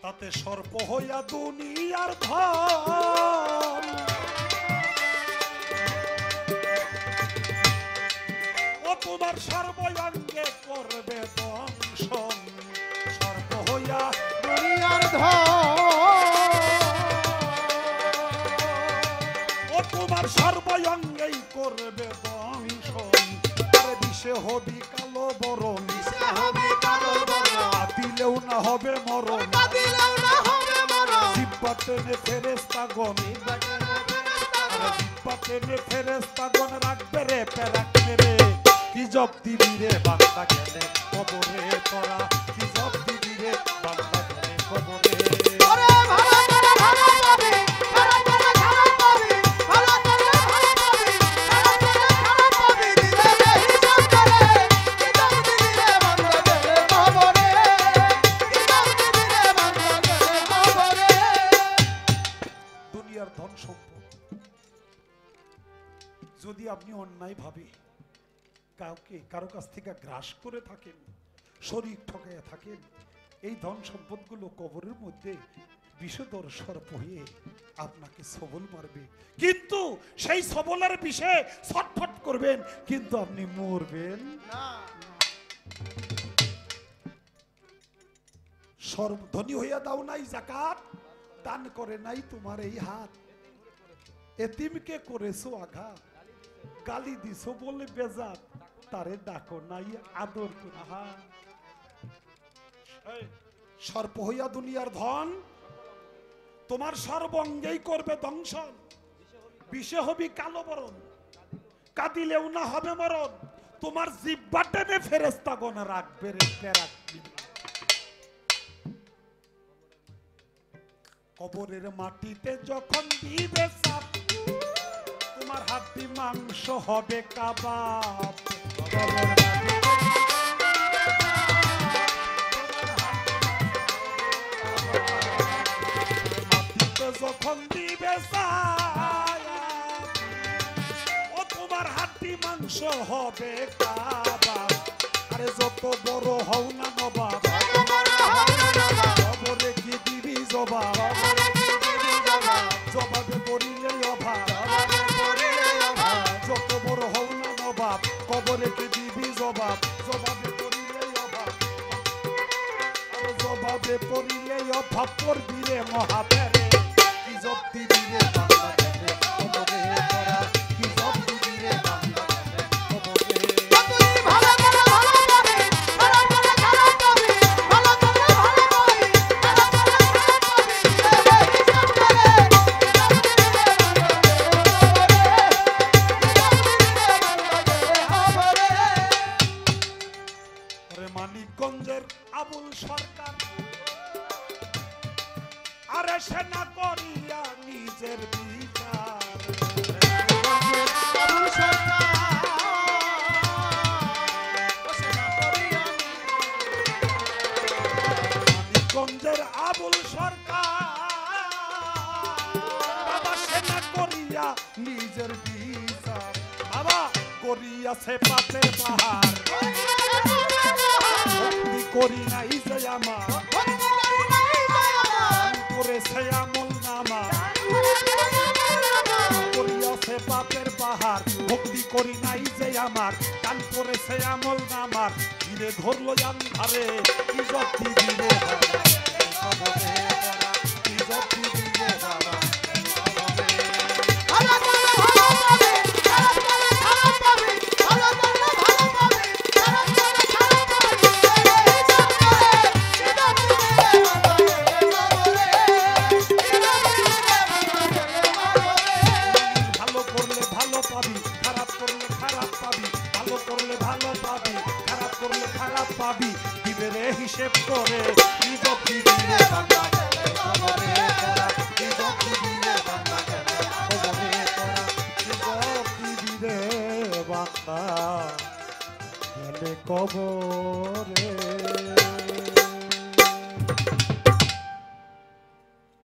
তাতে সর্প হইয়া দুনিয়ার ধন, ও তোমার সর্বঙ্গে করবে দংশন। সর্প হইয়া দুনিয়ার ধন, ও তোমার সর্বঙ্গেই করবে দংশন। আরে বিষে হবি কালো বরণ, দিলেও না হবে মরণ, জিব্বাতেনে ফেরেশতাগণ, জিব্বাতেনে ফেরেশতাগণ রাখবে রে প্যারাক মেরে। কি জব দিবি রে বান্দা গেলে কবরে তোরা, কি জব দিবি রে বান্দা গেলে কবরে। যদি আপনি অন্যায় ভাবে কারো কাছ থেকে গ্রাস করে থাকেন, শরীর ঠকাইয়া থাকেন, এই ধন সম্পদগুলো কবরের মধ্যে বিষধর সর্প হয়ে আপনাকে সবল মারবে, কিন্তু সেই সবলের বিষে ছটফট করবেন, কিন্তু আপনি মরবেন না। ধনী হইয়া দাও নাই জাকাত, দান করে নাই তোমার এই হাত, এতিমকে করেছো আঘাত, গালি দিছো বলে বেজাত, তারে ডাকো নাই আদর করে। সর্প হইয়া দুনিয়ার ধন তোমার সর্বঙ্গেই করবে দংশন, বিষে হবি কালো বরণ, কাঁদিলেও না হবে মরণ, তোমার জিহ্বা টেনে ফেরেশতাগণ রাখবে রেখে রাখবি। কবরের মাটিতে যখন দিবে চাপ, তোমার হাড্ডি মাংস হবে কাবাব। মাটিতে যখন দিবে চাপ, ও তোমার হাড্ডি মাংস হবে কাবাব। আরে যত বড় হও না নবাব, কবরে কি দিবি জবাব, জবাবে করিলে অভাব, যত বড় হও না নবাব, কবরে কি দিবি জবাব, জবাবে করিলে অভাব, জবাবে পড়িলে অভাব পড়বি রে মহাপেরে, কি জব দিবি রে বাংলা রে কবরে পড়া, কি জব দিবি রে বাংলা রে কবরে। মানিকগঞ্জের আবুল সরকার আরে সেনা করিয়া নিজের বিচার, মানিকগঞ্জের আবুল সরকার বাবা সেনা করিয়া নিজের বিচার, বাবা করিয়াছে পাপের পাহাড়, করি নাই যে আমার করেছে আমল নামা, করিয়াছে পাপের পাহাড়, ভক্তি করি নাই যে আমার কান করেছে আমল নামার, ধীরে ধরলো আন্ধারে কি জব্দি দিলে কি জব্দি দিলে বাবা। দিবে রে হিসেব করে কি জব্দি দিলে বাংলা কবরে পড়া, কি জব্দি দিলে বাংলা কবরে পড়া, কি জব্দি দিলে বাংলা কবরে।